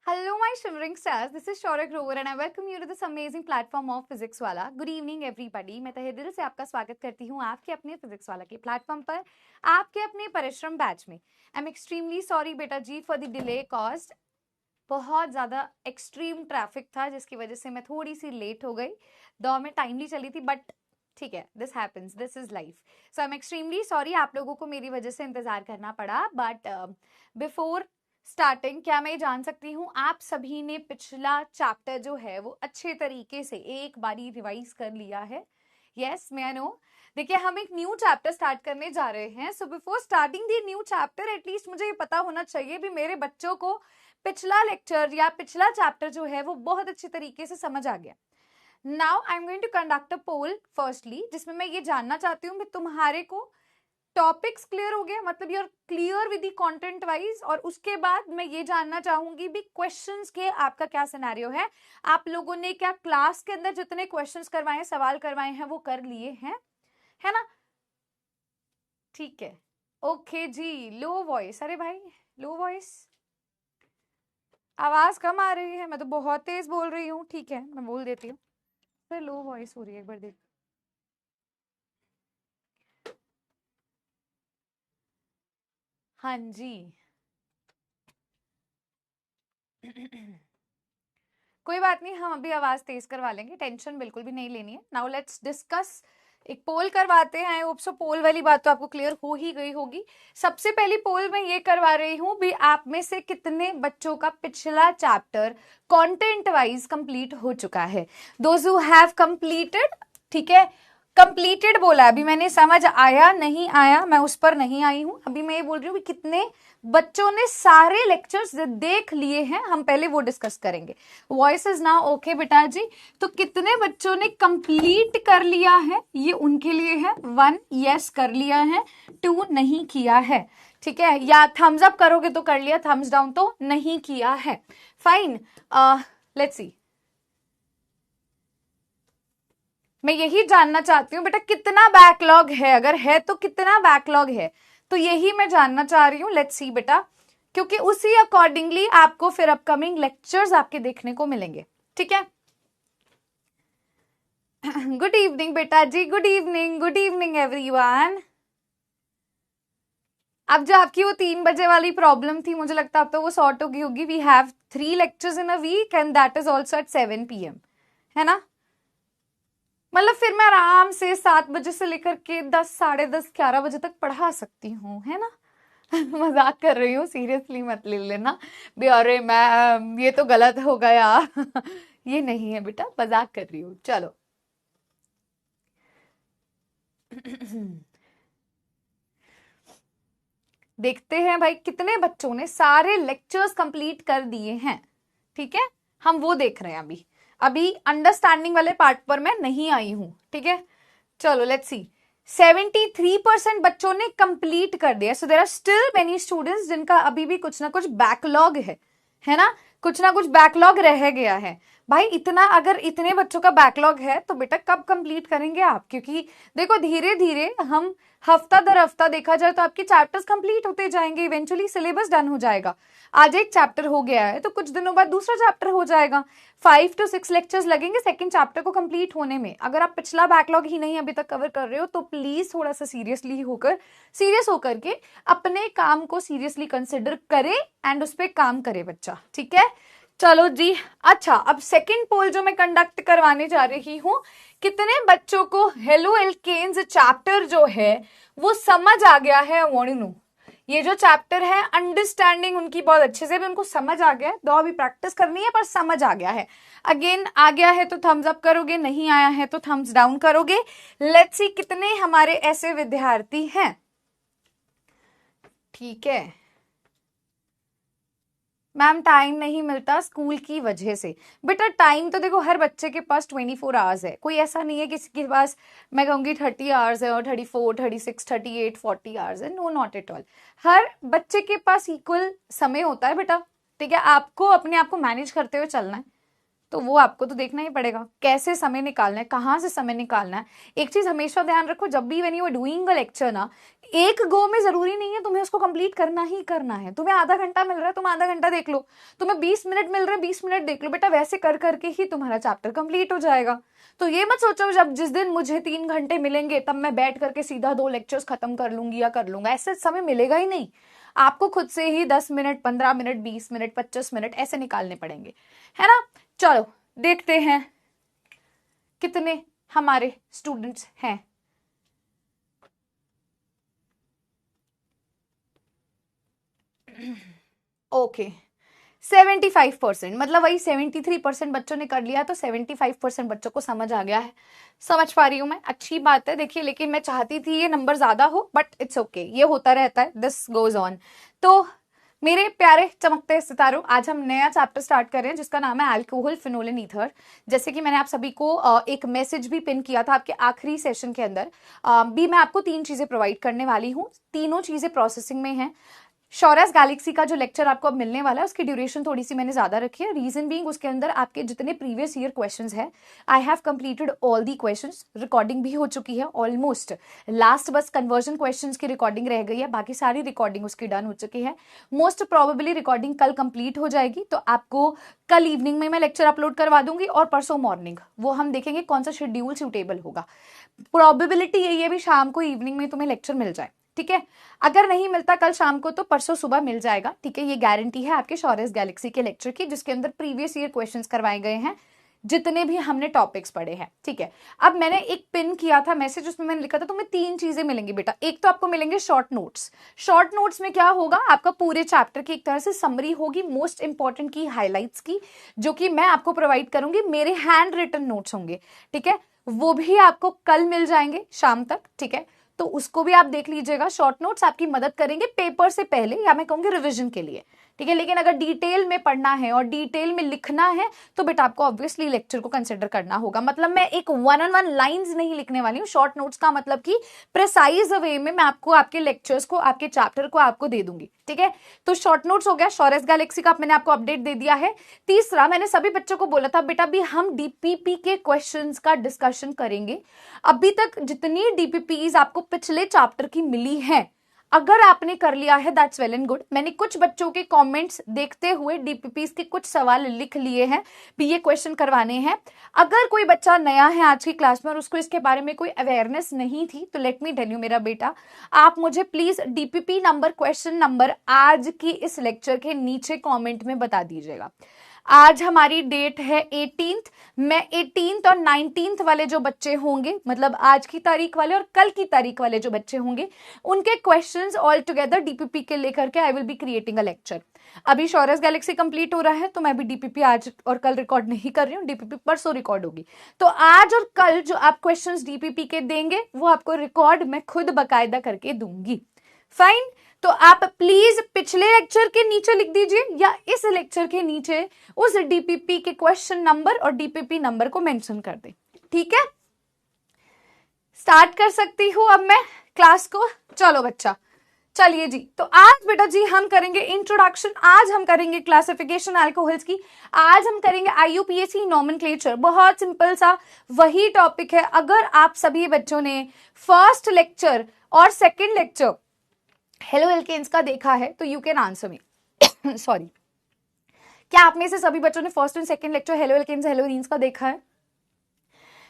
Hello, my shimmering stars. This is Shaurak Grover and I welcome you to this amazing platform of Physics वाला. Good evening, everybody. मैं तहे दिल से आपका स्वागत करती हूँ आपके अपने फिजिक्स वाला के प्लेटफॉर्म पर, आपके अपने परिश्रम बैच में. I'm extremely sorry बेटा जी for the delay caused. बहुत ज़्यादा एक्सट्रीम ट्रैफिक था जिसकी वजह से मैं थोड़ी सी लेट हो गई. दौड़ में टाइमली चली थी बट ठीक है, this happens, this is life. So I am extremely sorry आप लोगों को मेरी वजह से इंतजार करना पड़ा. बट बिफोर स्टार्टिंग क्या मैं जान सकती हूँ आप सभी ने पिछला चैप्टर जो है वो अच्छे तरीके से एक बारी रिवाइज कर लिया है? Yes, may I know. देखिए हम एक न्यू चैप्टर स्टार्ट करने जा रहे हैं. So before starting the new chapter at least मुझे ये पता होना चाहिए भी मेरे बच्चों को पिछला लेक्चर या पिछला चैप्टर जो है वो बहुत अच्छे तरीके से समझ आ गया. Now I am going to conduct a poll firstly, जिसमें मैं ये जानना चाहती हूँ कि तुम्हारे को टॉपिक्स क्लियर हो गए, मतलब you are clear with the content wise. और उसके बाद मैं ये जानना चाहूंगी भी क्वेश्चंस के आपका क्या सिनेरियो है. आप लोगों ने क्या क्लास के अंदर जितने क्वेश्चंस करवाए हैं, सवाल करवाए हैं, वो कर लिए हैं, है ना? ठीक है, ओके जी. लो वॉइस, अरे भाई लो वॉइस, आवाज कम आ रही है. मैं तो बहुत तेज बोल रही हूँ. ठीक है, मैं बोल देती हूँ. सर लो वॉइस हो रही है, एक बार देख. हाँ जी. कोई बात नहीं, हम अभी आवाज तेज करवा लेंगे, टेंशन बिल्कुल भी नहीं लेनी है. Now let's discuss. एक पोल करवाते हैं. आई होप सो पोल वाली बात तो आपको क्लियर हो ही गई होगी. सबसे पहली पोल मैं ये करवा रही हूँ भी आप में से कितने बच्चों का पिछला चैप्टर कंटेंट वाइज कंप्लीट हो चुका है. दोज हु हैव कंप्लीटेड, ठीक है, कंप्लीटेड बोला. अभी मैंने समझ आया नहीं आया, मैं उस पर नहीं आई हूं. अभी मैं ये बोल रही हूँ कितने बच्चों ने सारे लेक्चर्स देख लिए हैं, हम पहले वो डिस्कस करेंगे. वॉइस इज नाउ ओके बेटा जी. तो कितने बच्चों ने कंप्लीट कर लिया है, ये उनके लिए है. 1 यस कर लिया है, 2 नहीं किया है. ठीक है, या थम्स अप करोगे तो कर लिया, थम्स डाउन तो नहीं किया है. Fine, let's see. मैं यही जानना चाहती हूँ बेटा कितना बैकलॉग है, अगर है तो कितना बैकलॉग है, तो यही मैं जानना चाह रही हूँ. लेट्स सी बेटा, क्योंकि उसी अकॉर्डिंगली आपको फिर अपकमिंग लेक्चर्स आपके देखने को मिलेंगे. ठीक है. गुड इवनिंग बेटा जी, गुड इवनिंग एवरीवन. अब जो आपकी वो 3 बजे वाली प्रॉब्लम थी, मुझे लगता है अब तो वो सॉर्ट हो गई होगी. We have 3 lectures in a week and that is also at 7 PM, है ना? मतलब फिर मैं आराम से 7 बजे से लेकर के 10, साढ़े 10, 11 बजे तक पढ़ा सकती हूँ, है ना? मजाक कर रही हूँ, सीरियसली मत ले लेना भी. अरे मैं ये तो गलत हो गया. ये नहीं है बेटा, मजाक कर रही हूँ. चलो. देखते हैं भाई कितने बच्चों ने सारे लेक्चर्स कंप्लीट कर दिए हैं. ठीक है, हम वो देख रहे हैं. अभी अंडरस्टैंडिंग वाले पार्ट पर मैं नहीं आई हूं. ठीक है, चलो लेट्स सी. 73% बच्चों ने कंप्लीट कर दिया. So there are still many students जिनका अभी भी कुछ ना कुछ बैकलॉग है ना? कुछ ना कुछ बैकलॉग रह गया है. भाई इतना, अगर इतने बच्चों का बैकलॉग है तो बेटा कब कंप्लीट करेंगे आप? क्योंकि देखो धीरे धीरे हम हफ्ता दर हफ्ता देखा जाए तो आपके चैप्टर्स कंप्लीट होते जाएंगे. इवेंचुअली सिलेबस डन हो जाएगा. आज एक चैप्टर हो गया है तो कुछ दिनों बाद दूसरा चैप्टर हो जाएगा. 5 to 6 लेक्चर्स लगेंगे सेकंड चैप्टर को कंप्लीट होने में. अगर आप पिछला बैकलॉग ही नहीं अभी तक कवर कर रहे हो तो प्लीज थोड़ा सा सीरियस होकर के अपने काम को सीरियसली कंसिडर करे एंड उस पर काम करे बच्चा. ठीक है, चलो जी. अच्छा, अब सेकंड पोल जो मैं कंडक्ट करवाने जा रही हूं, कितने बच्चों को हेलो एल्केन्स चैप्टर जो है वो समझ आ गया है? वोणिनु, ये जो चैप्टर है अंडरस्टैंडिंग उनकी बहुत अच्छे से भी उनको समझ आ गया है. दो अभी प्रैक्टिस करनी है पर समझ आ गया है. अगेन आ गया है तो थम्स अप करोगे, नहीं आया है तो थम्स डाउन करोगे. लेट्स सी कितने हमारे ऐसे विद्यार्थी हैं. ठीक है मैम, टाइम नहीं मिलता स्कूल की वजह से. बेटा टाइम तो देखो हर बच्चे के पास 24 आवर्स है. कोई ऐसा नहीं है किसी के पास मैं कहूंगी 30 आवर्स है और 34, 36, 38, 40 आवर्स है. No, not at all. हर बच्चे के पास इक्वल समय होता है बेटा. ठीक है, आपको अपने आप को मैनेज करते हुए चलना है. तो वो आपको तो देखना ही पड़ेगा, कैसे समय निकालना है, कहाँ से समय निकालना है। एक चीज हमेशा ध्यान रखो, जब भी when you are doing a lecture ना, एक गो में जरूरी नहीं है तुम्हें उसको कंप्लीट करना ही करना है। तुम्हें आधा घंटा मिल रहा है, तुम आधा घंटा देख लो, तुम्हें 20 मिनट मिल रहे हैं, 20 मिनट देख लो बेटा, वैसे कर करके ही तुम्हारा चैप्टर कंप्लीट हो जाएगा। तो ये मत सोचो जब जिस दिन मुझे 3 घंटे मिलेंगे तब मैं बैठ करके सीधा 2 लेक्चर्स खत्म कर लूंगी या कर लूंगा, ऐसे समय मिलेगा ही नहीं। आपको खुद से ही 10 मिनट, 15 मिनट, 20 मिनट, 25 मिनट ऐसे निकालने पड़ेंगे, है ना। चलो देखते हैं कितने हमारे स्टूडेंट्स हैं। ओके 75%, मतलब वही 73% बच्चों ने कर लिया, तो 75% बच्चों को समझ आ गया है। समझ पा रही हूं मैं, अच्छी बात है। देखिए लेकिन मैं चाहती थी ये नंबर ज्यादा हो, बट इट्स ओके, ये होता रहता है, दिस गोज ऑन। तो मेरे प्यारे चमकते सितारों, आज हम नया चैप्टर स्टार्ट कर रहे हैं जिसका नाम है अल्कोहल, फिनोल एंड ईथर। जैसे कि मैंने आप सभी को एक मैसेज भी पिन किया था आपके आखिरी सेशन के अंदर, भी मैं आपको 3 चीजें प्रोवाइड करने वाली हूँ, तीनों चीजें प्रोसेसिंग में हैं। शौर्यस गैलेक्सी का जो लेक्चर आपको अब मिलने वाला है उसकी ड्यूरेशन थोड़ी सी मैंने ज्यादा रखी है, रीजन बीइंग उसके अंदर आपके जितने प्रीवियस ईयर क्वेश्चंस है, I have completed all the questions, recording भी हो चुकी है ऑलमोस्ट, लास्ट बस कन्वर्जन क्वेश्चंस की रिकॉर्डिंग रह गई है, बाकी सारी रिकॉर्डिंग उसकी डन हो चुकी है। मोस्ट प्रोबेबली रिकॉर्डिंग कल कंप्लीट हो जाएगी, तो आपको कल इवनिंग में मैं लेक्चर अपलोड करवा दूंगी, और परसों मॉर्निंग वो हम देखेंगे कौन सा शेड्यूल सूटेबल होगा। प्रोबेबिलिटी यही है भी शाम को इवनिंग में तुम्हें लेक्चर मिल जाए, ठीक है। अगर नहीं मिलता कल शाम को तो परसों सुबह मिल जाएगा, ठीक है। ये गारंटी है आपके शौर्यस गैलेक्सी के लेक्चर की, जिसके अंदर प्रीवियस ईयर क्वेश्चंस करवाए गए हैं, जितने भी हमने टॉपिक्स पढ़े हैं, ठीक है। अब मैंने एक पिन किया था मैसेज, उसमें मैंने लिखा था तुम्हें 3 चीजें मिलेंगी बेटा। एक तो आपको मिलेंगे शॉर्ट नोट्स। शॉर्ट नोट्स में क्या होगा, आपका पूरे चैप्टर की एक तरह से समरी होगी, मोस्ट इंपॉर्टेंट की हाईलाइट्स की, जो कि मैं आपको प्रोवाइड करूंगी, मेरे हैंड रिटन नोट्स होंगे, ठीक है। वो भी आपको कल मिल जाएंगे शाम तक, ठीक है। तो उसको भी आप देख लीजिएगा। शॉर्ट नोट्स आपकी मदद करेंगे पेपर से पहले, या मैं कहूंगी रिवीजन के लिए, ठीक है। लेकिन अगर डिटेल में पढ़ना है और डिटेल में लिखना है तो बेटा आपको ऑब्वियसली लेक्चर को कंसिडर करना होगा। मतलब मैं एक 1-on-1 लाइंस नहीं लिखने वाली हूँ। शॉर्ट नोट्स का मतलब कि प्रिसाइज वे में मैं आपको आपके लेक्चर्स को, आपके चैप्टर को आपको दे दूंगी, ठीक है। तो शॉर्ट नोट्स हो गया, शौर्यस गैलेक्सी का मैंने आपको अपडेट दे दिया है। तीसरा, मैंने सभी बच्चों को बोला था बेटा भी हम डीपीपी के क्वेश्चंस का डिस्कशन करेंगे। अभी तक जितनी डीपीपीज आपको पिछले चैप्टर की मिली है, अगर आपने कर लिया है दैट्स वेल एंड गुड। मैंने कुछ बच्चों के कमेंट्स देखते हुए डीपीपीस के कुछ सवाल लिख लिए हैं, भी ये क्वेश्चन करवाने हैं। अगर कोई बच्चा नया है आज की क्लास में और उसको इसके बारे में कोई अवेयरनेस नहीं थी, तो लेट मी टेल यू मेरा बेटा, आप मुझे please DPP number, question number आज की इस लेक्चर के नीचे कॉमेंट में बता दीजिएगा। आज हमारी डेट है 18th। मैं 18th और 19th वाले जो बच्चे होंगे, मतलब आज की तारीख वाले और कल की तारीख वाले जो बच्चे होंगे, उनके क्वेश्चंस ऑल टुगेदर डीपीपी के लेकर के I will be creating a lecture. अभी शौर्यस गैलेक्सी कंप्लीट हो रहा है, तो मैं भी डीपीपी आज और कल रिकॉर्ड नहीं कर रही हूँ, डीपीपी परसों रिकॉर्ड होगी। तो आज और कल जो आप क्वेश्चंस डीपीपी के देंगे वो आपको रिकॉर्ड मैं खुद बकायदा करके दूंगी, फाइन। तो आप प्लीज पिछले लेक्चर के नीचे लिख दीजिए या इस लेक्चर के नीचे उस डीपीपी के क्वेश्चन नंबर और डीपीपी नंबर को मेंशन कर दें, ठीक है। स्टार्ट कर सकती हूं अब मैं क्लास को। चलो बच्चा, चलिए जी। तो आज बेटा जी हम करेंगे इंट्रोडक्शन, आज हम करेंगे क्लासिफिकेशन अल्कोहल्स की, आज हम करेंगे IUPAC नॉमेनक्लेचर। बहुत सिंपल सा वही टॉपिक है। अगर आप सभी बच्चों ने फर्स्ट लेक्चर और सेकेंड लेक्चर हेलो एल्केन्स का देखा है तो you can answer me. Sorry, क्या आप में से सभी बच्चों ने first and second lecture halo alkanes halo arenes का देखा है?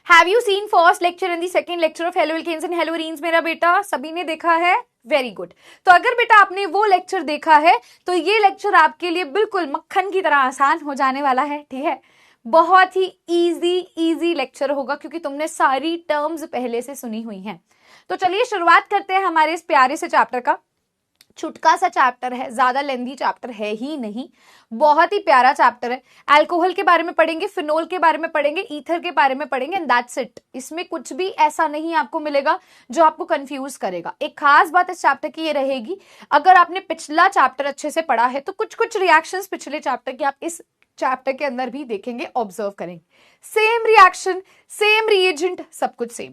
Have you seen first lecture and the second lecture of halo alkanes and halo arenes? मेरा बेटा सभी ने देखा है, वेरी गुड। तो अगर बेटा आपने वो लेक्चर देखा है तो ये लेक्चर आपके लिए बिल्कुल मक्खन की तरह आसान हो जाने वाला है, ठीक है। बहुत ही इजी लेक्चर होगा क्योंकि तुमने सारी टर्म्स पहले से सुनी हुई हैं। तो चलिए शुरुआत करते हैं हमारे इस प्यारे से चैप्टर का। छुटका सा चैप्टर है, ज्यादा लेंथी चैप्टर है ही नहीं, बहुत ही प्यारा चैप्टर है। अल्कोहल के बारे में पढ़ेंगे, फिनोल के बारे में पढ़ेंगे, ईथर के बारे में पढ़ेंगे, एंड दैट्स इट। इसमें कुछ भी ऐसा नहीं आपको मिलेगा जो आपको कंफ्यूज करेगा। एक खास बात इस चैप्टर की ये रहेगी, अगर आपने पिछला चैप्टर अच्छे से पढ़ा है तो कुछ कुछ रिएक्शंस पिछले चैप्टर के आप इस चैप्टर के अंदर भी देखेंगे, ऑब्जर्व करेंगे। सेम रिएक्शन, सेम रिएजेंट, सब कुछ सेम।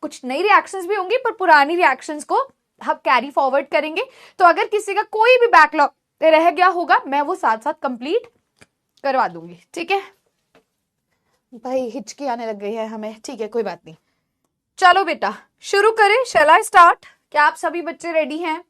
कुछ नई रिएक्शंस भी होंगी पर पुरानी रिएक्शंस को हम कैरी फॉरवर्ड करेंगे। तो अगर किसी का कोई भी बैकलॉग रह गया होगा मैं वो साथ साथ कंप्लीट करवा दूंगी, ठीक है। भाई हिचकी आने लग गई है हमें, ठीक है कोई बात नहीं। चलो बेटा शुरू करें, शैल आई स्टार्ट? क्या आप सभी बच्चे रेडी हैं?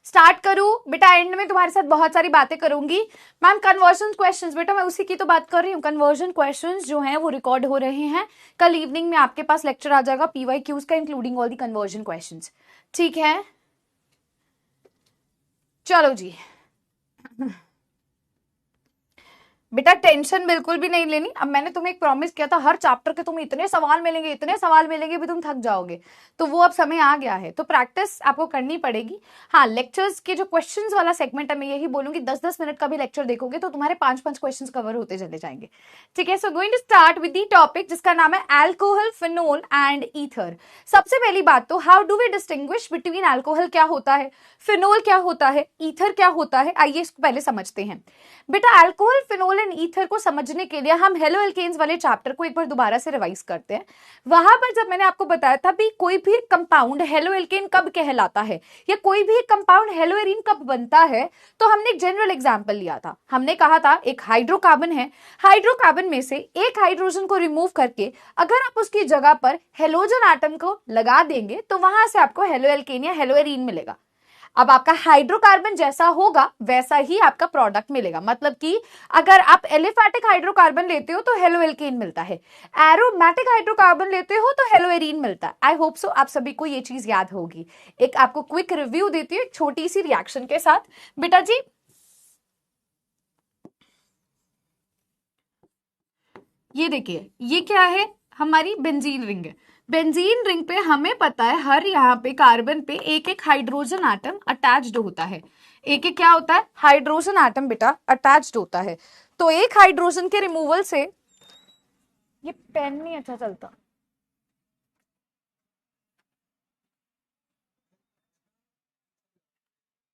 स्टार्ट करूं बेटा? एंड में तुम्हारे साथ बहुत सारी बातें करूंगी। मैम कन्वर्जन क्वेश्चंस, बेटा मैं उसी की तो बात कर रही हूँ। कन्वर्जन क्वेश्चंस जो हैं वो रिकॉर्ड हो रहे हैं। कल इवनिंग में आपके पास लेक्चर आ जाएगा PYQs का, including all the conversion questions, ठीक है? चलो जी बेटा टेंशन बिल्कुल भी नहीं लेनी। अब मैंने तुम्हें एक प्रॉमिस किया था, हर चैप्टर के तुम्हें इतने सवाल मिलेंगे, इतने सवाल मिलेंगे भी तुम थक जाओगे, तो वो अब समय आ गया है, तो प्रैक्टिस आपको करनी पड़ेगी। हाँ, लेक्चर्स के जो क्वेश्चंस वाला सेगमेंट है, मैं यही बोलूंगी 10-10 मिनट का भी लेक्चर देखोगे तो तुम्हारे 5-5 क्वेश्चंस कवर होते चले जाएंगे, ठीक है? So going to start with the topic जिसका नाम है अल्कोहल, फिनोल एंड ईथर। सबसे पहली बात तो how do we distinguish between alcohol क्या होता है, फिनोल क्या होता है, ईथर क्या होता है, आइए इसको पहले समझते हैं। बेटा अल्कोहल, फिनोल एंड ईथर को समझने के लिए हम हेलो एल्केन्स वाले चैप्टर को एक बार दोबारा से रिवाइज करते हैं। वहां पर जब मैंने आपको बताया था भी कोई भी कंपाउंड हेलो एल्केन कब कहलाता है या कोई भी कंपाउंड हेलो एरीन कब बनता है, तो हमने एक जनरल एग्जांपल लिया था। हमने कहा था एक हाइड्रोकार्बन है, हाइड्रोकार्बन में से एक हाइड्रोजन को रिमूव करके अगर आप उसकी जगह पर हेलोजन एटम को लगा देंगे तो वहां से आपको हेलो एल्केन या हेलो एरीन मिलेगा। अब आपका हाइड्रोकार्बन जैसा होगा वैसा ही आपका प्रोडक्ट मिलेगा, मतलब कि अगर आप एलिफैटिक हाइड्रोकार्बन लेते हो तो हेलो एल्केन मिलता है, एरोमेटिक हाइड्रोकार्बन लेते हो तो हेलो एरीन मिलता है। आई होप सो आप सभी को ये चीज याद होगी। एक आपको क्विक रिव्यू देती हूँ एक छोटी सी रिएक्शन के साथ। बेटा जी ये देखिए, ये क्या है, हमारी बेंजीन रिंग है। बेंजीन रिंग पे हमें पता है हर यहाँ पे कार्बन पे एक एक हाइड्रोजन एटम अटैच्ड होता है। एक एक क्या होता है, हाइड्रोजन एटम बेटा अटैच्ड होता है। तो एक हाइड्रोजन के रिमूवल से, ये पेन नहीं अच्छा चलता,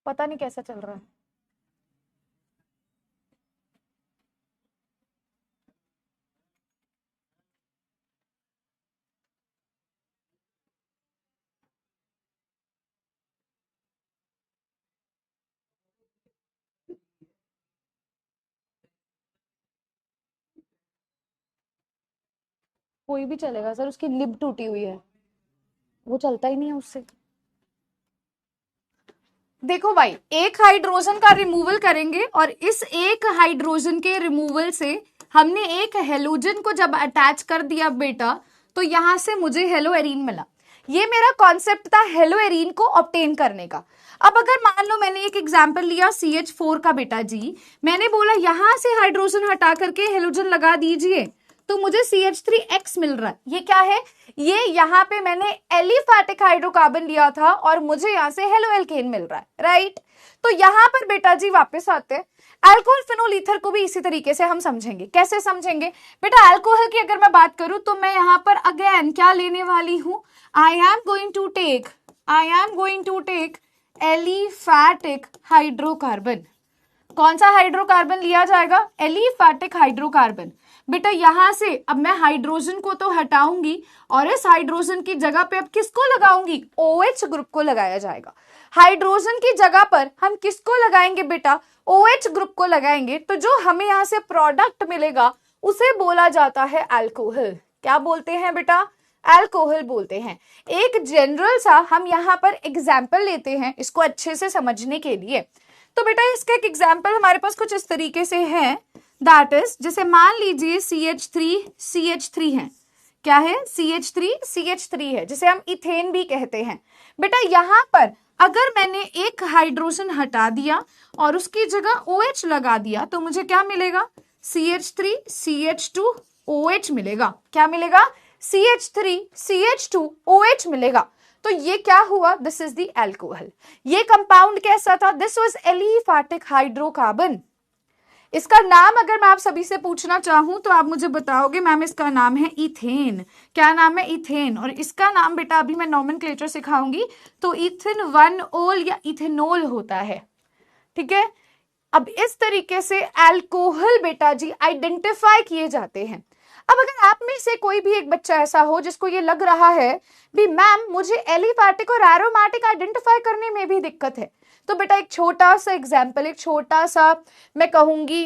पता नहीं कैसा चल रहा है। कोई भी चलेगा सर, उसकी लिब टूटी हुई है, वो चलता ही नहीं है उससे। देखो भाई, एक हाइड्रोजन का रिमूवल करेंगे और इस एक हाइड्रोजन के रिमूवल से हमने एक हेलोजन को जब अटैच कर दिया बेटा, तो यहां से मुझे हेलो एरीन मिला। ये मेरा कॉन्सेप्ट था हेलो एरीन को ऑब्टेन करने का। अब अगर मान लो मैंने एक एग्जांपल लिया CH4 का बेटा जी, मैंने बोला यहां से हाइड्रोजन हटा करके हेलोजन लगा दीजिए तो मुझे CH3X मिल रहा है। ये क्या है, ये यहाँ पे मैंने एलिफैटिक हाइड्रोकार्बन लिया था और मुझे यहाँ से हेलो एल्केन मिल रहा है, राइट? तो यहाँ पर बेटा जी वापस आते हैं, अल्कोहल, फिनोल, ईथर को भी इसी तरीके से हम समझेंगे। कैसे समझेंगे बेटा? अल्कोहल की अगर मैं बात करूं तो मैं यहाँ पर अगेन क्या लेने वाली हूं, I am going to take aliphatic hydrocarbon. कौन सा हाइड्रोकार्बन लिया जाएगा? Aliphatic hydrocarbon. बेटा यहां से अब मैं हाइड्रोजन को तो हटाऊंगी और इस हाइड्रोजन की जगह पे अब किसको लगाऊंगी? OH ग्रुप को लगाया जाएगा। हाइड्रोजन की जगह पर हम किसको लगाएंगे बेटा? OH ग्रुप को लगाएंगे। तो जो हमें यहां से प्रोडक्ट मिलेगा उसे बोला जाता है अल्कोहल। क्या बोलते हैं बेटा? अल्कोहल बोलते हैं। एक जनरल सा हम यहाँ पर एग्जाम्पल लेते हैं इसको अच्छे से समझने के लिए। तो बेटा इसका एक एग्जाम्पल हमारे पास कुछ इस तरीके से है, दैट इज जैसे मान लीजिए CH3 है। क्या है? CH3 है, जिसे हम इथेन भी कहते हैं। बेटा यहां पर अगर मैंने एक हाइड्रोजन हटा दिया और उसकी जगह OH लगा दिया तो मुझे क्या मिलेगा? CH3 CH2 OH मिलेगा। क्या मिलेगा? CH3 CH2 OH मिलेगा। तो ये क्या हुआ? This is the alcohol. ये कंपाउंड कैसा था? This was aliphatic hydrocarbon. इसका नाम अगर मैं आप सभी से पूछना चाहूं तो आप मुझे बताओगे मैम इसका नाम है इथेन। क्या नाम है? इथेन। और इसका नाम बेटा अभी मैं नॉमेनक्लेचर सिखाऊंगी, तो इथेन 1-ओल या इथेनॉल होता है, ठीक है? अब इस तरीके से अल्कोहल बेटा जी आइडेंटिफाई किए जाते हैं। अब अगर आप में से कोई भी एक बच्चा ऐसा हो जिसको ये लग रहा है भी मैम मुझे एलिफैटिक और एरोमेटिक आइडेंटिफाई करने में भी दिक्कत है, तो बेटा एक छोटा सा एग्जाम्पल, एक छोटा सा मैं कहूंगी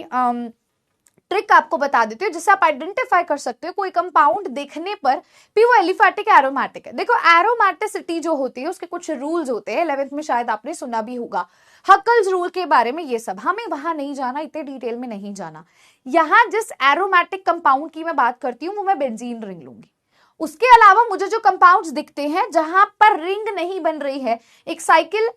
ट्रिक आपको बता देती हूँ जिससे आप आइडेंटिफाई कर सकते हो कोई कंपाउंड देखने पर भी वो एलिफैटिक एरोमेटिक है। देखो एरोमेटिसिटी जो होती है उसके कुछ रूल्स होते हैं, 11th में शायद आपने सुना भी होगा, हकल्स रूल के बारे में, ये सब हमें वहां नहीं जाना, इतने डिटेल में नहीं जाना। यहां जिस एरोमेटिक कंपाउंड की मैं बात करती हूँ वो मैं बेंजीन रिंग लूंगी। उसके अलावा मुझे जो कंपाउंड्स दिखते हैं जहां पर रिंग नहीं बन रही है, एक साइकिल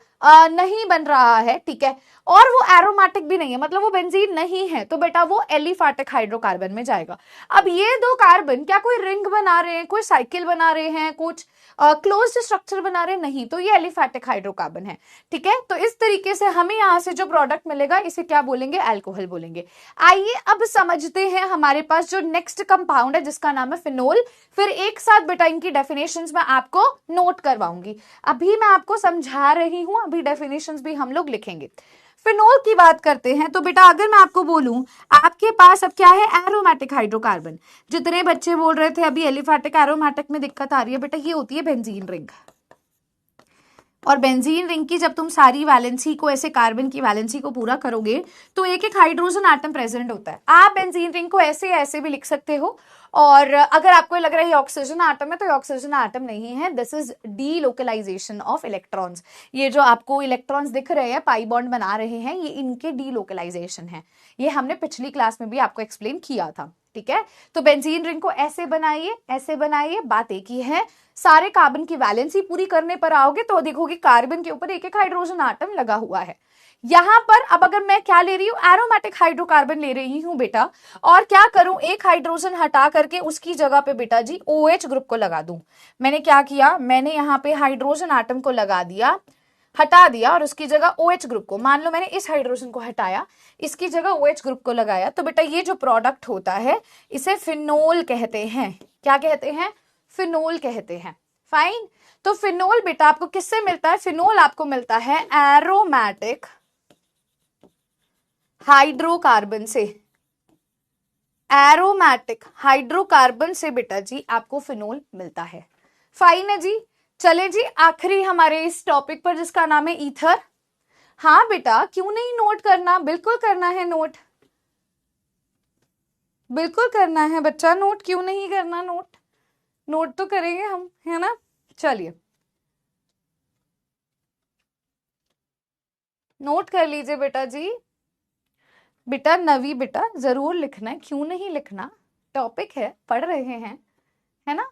नहीं बन रहा है, ठीक है, और वो एरोमेटिक भी नहीं है, मतलब वो बेंजीन नहीं है, तो बेटा वो एलिफैटिक हाइड्रोकार्बन में जाएगा। अब ये दो कार्बन क्या कोई रिंग बना रहे हैं, कोई साइकिल बना रहे हैं, कुछ क्लोज्ड स्ट्रक्चर बना रहे हैं? नहीं, तो ये एलिफैटिक हाइड्रोकार्बन है, ठीक है। तो इस तरीके से हमें यहां से जो प्रोडक्ट मिलेगा इसे क्या बोलेंगे? अल्कोहल बोलेंगे। आइए अब समझते हैं हमारे पास जो नेक्स्ट कंपाउंड है जिसका नाम है फिनोल। फिर एक साथ बेटा इनकी डेफिनेशंस मैं आपको नोट करवाऊंगी। अभी मैं आपको समझा रही हूं, अभी डेफिनेशंस भी हम लोग लिखेंगे। फिनोल की बात करते हैं तो बेटा अगर मैं आपको बोलूं आपके पास अब क्या है? Aromatic hydrocarbon. जितने बच्चे बोल रहे थे अभी एलिफैटिक एरोमेटिक में दिक्कत आ रही है, बेटा ये होती है बेंजीन रिंग। और बेंजीन रिंग की जब तुम सारी वैलेंसी को, ऐसे कार्बन की वैलेंसी को पूरा करोगे तो एक एक हाइड्रोजन एटम प्रेजेंट होता है। आप बेंजीन रिंग को ऐसे ऐसे भी लिख सकते हो, और अगर आपको लग रहा है ये ऑक्सीजन एटम है तो ये ऑक्सीजन एटम नहीं है, this is delocalization of electrons. ये जो आपको इलेक्ट्रॉन्स दिख रहे हैं, पाई बॉन्ड बना रहे हैं, ये इनके डी लोकलाइजेशन है। ये हमने पिछली क्लास में भी आपको एक्सप्लेन किया था, ठीक है। तो बेंजीन रिंग को ऐसे बनाइए, ऐसे बनाइए, बात एक ही है। सारे कार्बन की वैलेंसी पूरी करने पर आओगे तो देखोगे कार्बन के ऊपर एक एक हाइड्रोजन एटम लगा हुआ है। यहां पर अब अगर मैं क्या ले रही हूं? एरोमेटिक हाइड्रोकार्बन ले रही हूं बेटा, और क्या करूं? एक हाइड्रोजन हटा करके उसकी जगह पे बेटा जी OH ग्रुप को लगा दूं। मैंने क्या किया? मैंने यहां पे हाइड्रोजन एटम को लगा दिया, हटा दिया, और उसकी जगह OH ग्रुप को, मान लो मैंने इस हाइड्रोजन को हटाया, इसकी जगह OH ग्रुप को लगाया, तो बेटा ये जो प्रोडक्ट होता है इसे फिनोल कहते हैं। क्या कहते हैं? फिनोल कहते हैं। फाइन। तो फिनोल बेटा आपको किससे मिलता है? फिनोल आपको मिलता है एरोमेटिक हाइड्रोकार्बन से। एरोमेटिक हाइड्रोकार्बन से बेटा जी आपको फिनोल मिलता है। फाइन है जी। चले जी आखिरी हमारे इस टॉपिक पर जिसका नाम है ईथर। हाँ बेटा, क्यों नहीं नोट करना? बिल्कुल करना है नोट, बिल्कुल करना है बच्चा नोट, क्यों नहीं करना नोट? नोट तो करेंगे हम, है ना। चलिए नोट कर लीजिए बेटा जी। बेटा नवी बेटा जरूर लिखना है, क्यों नहीं लिखना? टॉपिक है, पढ़ रहे हैं, है ना।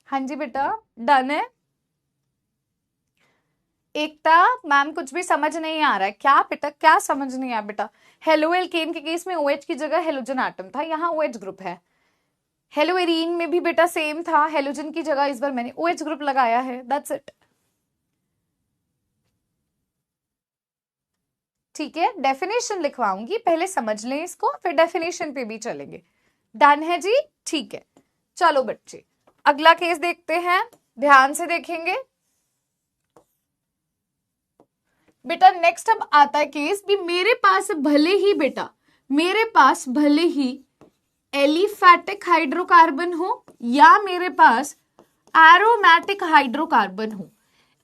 हाँ जी बेटा, डन है। एकता मैम कुछ भी समझ नहीं आ रहा है क्या बेटा? क्या समझ नहीं आया बेटा? हेलो एल्केन के केस में OH की जगह हेलोजन एटम था, यहाँ OH ग्रुप है। हेलो एरीन में भी बेटा सेम था, हेलोजन की जगह इस बार मैंने OH ग्रुप लगाया है, दैट्स इट। ठीक है, डेफिनेशन लिखवाऊंगी, पहले समझ लें इसको, फिर डेफिनेशन पे भी चलेंगे। डन है जी, ठीक है। चलो बच्चे अगला केस देखते हैं, ध्यान से देखेंगे बेटा। नेक्स्ट अब आता है केस भी, मेरे पास भले ही बेटा, मेरे पास भले ही एलिफैटिक हाइड्रोकार्बन हो या मेरे पास एरोमेटिक हाइड्रोकार्बन हो,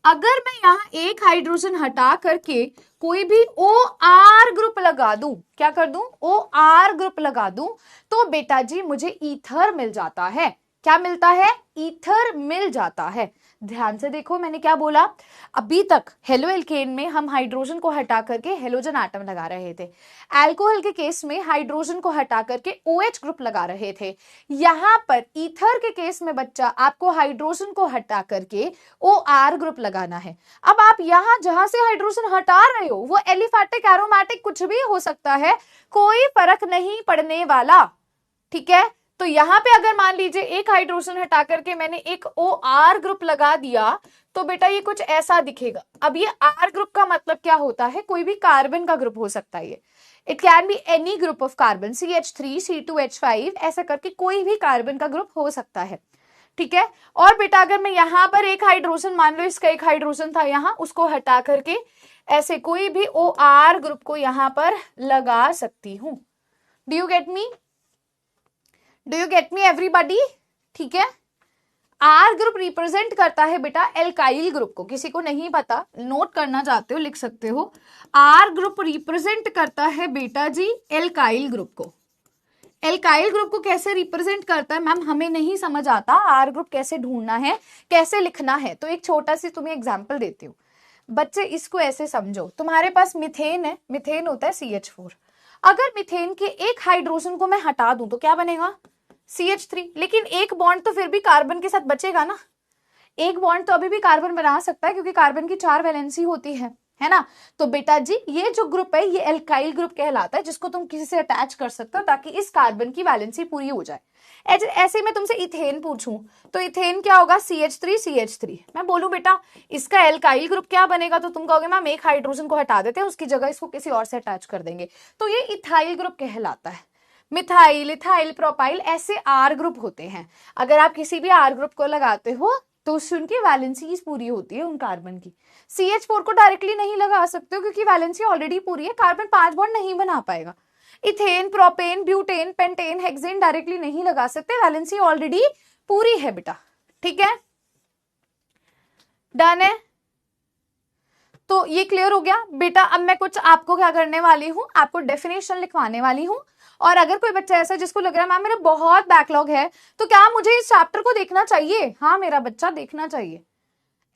अगर मैं यहां एक हाइड्रोजन हटा करके कोई भी OR ग्रुप लगा दूं, क्या कर दूं? OR ग्रुप लगा दूं, तो बेटा जी मुझे ईथर मिल जाता है। क्या मिलता है? ईथर मिल जाता है। ध्यान से देखो मैंने क्या बोला। अभी तक हेलो एल्केन में हम हाइड्रोजन को हटा करके हेलोजन एटम लगा रहे थे, अल्कोहल के केस में हाइड्रोजन को हटा करके OH ग्रुप लगा रहे थे। यहां पर ईथर के केस में बच्चा आपको हाइड्रोजन को हटा करके OR ग्रुप लगाना है। अब आप यहां जहां से हाइड्रोजन हटा रहे हो वो एलिफैटिक एरोमेटिक कुछ भी हो सकता है, कोई फर्क नहीं पड़ने वाला, ठीक है। तो यहां पे अगर मान लीजिए एक हाइड्रोजन हटा करके मैंने एक OR ग्रुप लगा दिया तो बेटा ये कुछ ऐसा दिखेगा। अब ये R ग्रुप का मतलब क्या होता है? कोई भी कार्बन का ग्रुप हो सकता है ये, it can be any group of carbon, CH3 C2H5 ऐसा करके कोई भी कार्बन का ग्रुप हो सकता है, ठीक है। और बेटा अगर मैं यहां पर एक हाइड्रोजन, मान लो इसका एक हाइड्रोजन था यहां, उसको हटा करके ऐसे कोई भी OR ग्रुप को यहां पर लगा सकती हूं। Do you get me? Do you get me everybody? ठीक है, आर ग्रुप रिप्रेजेंट करता है बेटा एल्काइल ग्रुप को। किसी को नहीं पता, नोट करना चाहते हो लिख सकते हो। आर ग्रुप रिप्रेजेंट करता है बेटा जी एल्काइल ग्रुप को। एल्काइल ग्रुप को कैसे रिप्रेजेंट करता है मैम, हमें नहीं समझ आता आर ग्रुप कैसे ढूंढना है, कैसे लिखना है। तो एक छोटा सी तुम्हें एग्जांपल देती हूँ बच्चे, इसको ऐसे समझो। तुम्हारे पास मिथेन है, मिथेन होता है CH4। अगर मिथेन के एक हाइड्रोजन को मैं हटा दूं तो क्या बनेगा, CH3। लेकिन एक बॉन्ड तो फिर भी कार्बन के साथ बचेगा ना, एक बॉन्ड तो अभी भी कार्बन बना सकता है क्योंकि कार्बन की 4 वैलेंसी होती है ना। तो बेटा जी ये जो ग्रुप है ये एल्काइल ग्रुप कहलाता है, जिसको तुम किसी से अटैच कर सकते हो ताकि इस कार्बन की वैलेंसी पूरी हो जाए। ऐसे मैं तुमसे इथेन पूछूं तो इथेन क्या होगा, CH3 CH3। मैं बोलूं बेटा इसका एल्काइल ग्रुप क्या बनेगा, तो तुम कहोगे मैम एक हाइड्रोजन को हटा देते हैं, उसकी जगह इसको किसी और से अटैच कर देंगे, तो ये इथाइल ग्रुप कहलाता है। मिथाइल, इथाइल, प्रोपाइल, ऐसे आर ग्रुप होते हैं। अगर आप किसी भी आर ग्रुप को लगाते हो तो उससे उनकी वैलेंसी पूरी होती है उन कार्बन की। CH4 को डायरेक्टली नहीं लगा सकते हो क्योंकि वैलेंसी ऑलरेडी पूरी है, कार्बन 5 बॉन्ड नहीं बना पाएगा। Ethane, propane, butane, pentane, hexane directly नहीं लगा सकते, वैलेंसी ऑलरेडी पूरी है बेटा। ठीक है, डन है। तो ये क्लियर हो गया बेटा। अब मैं कुछ आपको क्या करने वाली हूं, आपको डेफिनेशन लिखवाने वाली हूं। और अगर कोई बच्चा ऐसा जिसको लग रहा है मैम मेरा बहुत बैकलॉग है, तो क्या मुझे इस चैप्टर को देखना चाहिए? हाँ मेरा बच्चा देखना चाहिए।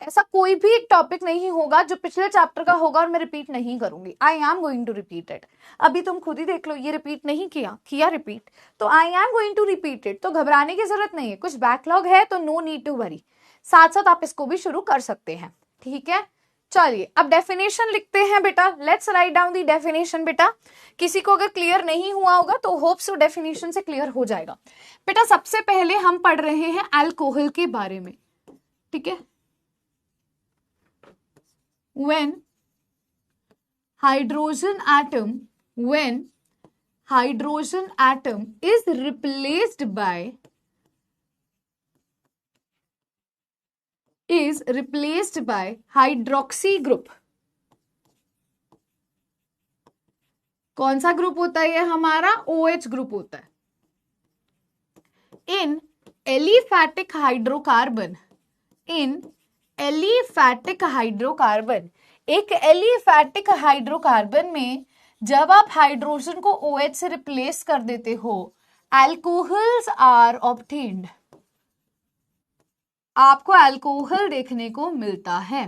ऐसा कोई भी एक टॉपिक नहीं होगा जो पिछले चैप्टर का होगा और मैं रिपीट नहीं करूंगी। I am going to repeat it. अभी तुम खुद ही देख लो, ये रिपीट नहीं किया रिपीट, तो I am going to repeat it. तो घबराने की जरूरत नहीं है, कुछ बैकलॉग है तो नो नीड टू वरी, साथ साथ आप इसको भी शुरू कर सकते हैं। ठीक है, चलिए अब डेफिनेशन लिखते हैं बेटा। Let's write down the definition बेटा। किसी को अगर क्लियर नहीं हुआ होगा तो होप सो डेफिनेशन से क्लियर हो जाएगा बेटा। सबसे पहले हम पढ़ रहे हैं अल्कोहल के बारे में। ठीक है, when hydrogen atom is replaced by hydroxy group। कौन सा ग्रुप होता है ये हमारा? OH ग्रुप होता है। इन एलिफैटिक हाइड्रोकार्बन, एक एलिफैटिक हाइड्रोकार्बन में जब आप हाइड्रोजन को OH से रिप्लेस कर देते हो, अल्कोहल्स आर ऑब्टेन्ड। आपको अल्कोहल देखने को मिलता है।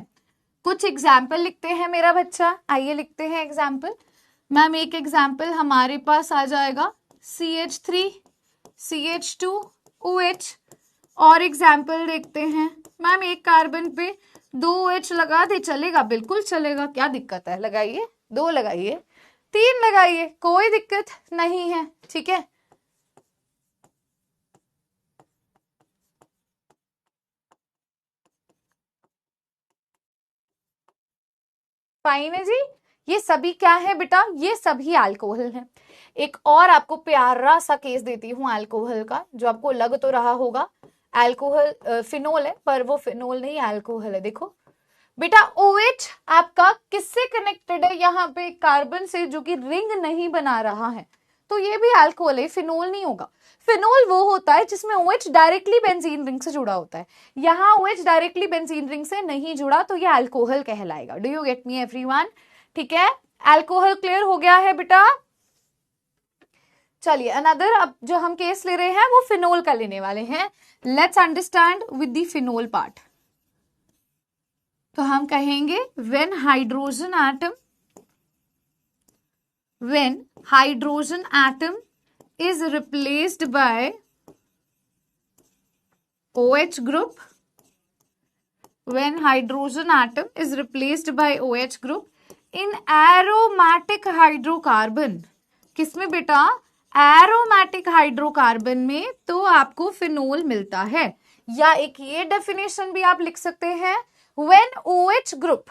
कुछ एग्जाम्पल लिखते हैं मेरा बच्चा, आइए लिखते हैं एग्जाम्पल। मैम एक एग्जाम्पल हमारे पास आ जाएगा CH3 CH2 OH। और एग्जाम्पल देखते हैं मैम, एक कार्बन पे 2 OH लगा दे, चलेगा? बिल्कुल चलेगा, क्या दिक्कत है? लगाइए, 2 लगाइए, 3 लगाइए, कोई दिक्कत नहीं है। ठीक है, फाइन है जी। ये सभी क्या है बेटा? ये सभी अल्कोहल हैं। एक और आपको प्यारा सा केस देती हूं अल्कोहल का, जो आपको लग तो रहा होगा अल्कोहल फिनोल है, पर वो फिनोल नहीं अल्कोहल है। देखो बेटा OH आपका किससे कनेक्टेड है? यहाँ पे कार्बन से, जो कि रिंग नहीं बना रहा है, तो ये भी अल्कोहल है, फिनोल नहीं होगा। फिनोल वो होता है जिसमें OH डायरेक्टली बेंजीन रिंग से जुड़ा होता है। यहाँ OH डायरेक्टली बेंजीन रिंग से नहीं जुड़ा, तो ये अल्कोहल कहलाएगा। Do you get me everyone? ठीक है, अल्कोहल क्लियर हो गया है बेटा। चलिए अनदर, अब जो हम केस ले रहे हैं वो फिनोल का लेने वाले हैं। Let's understand with the phenol part. तो हम कहेंगे when hydrogen atom is replaced by OH group, when hydrogen atom is replaced by OH group in aromatic hydrocarbon, किसमें बेटा? एरोमेटिक हाइड्रोकार्बन में, तो आपको फिनोल मिलता है। या एक ये डेफिनेशन भी आप लिख सकते हैं, when OH group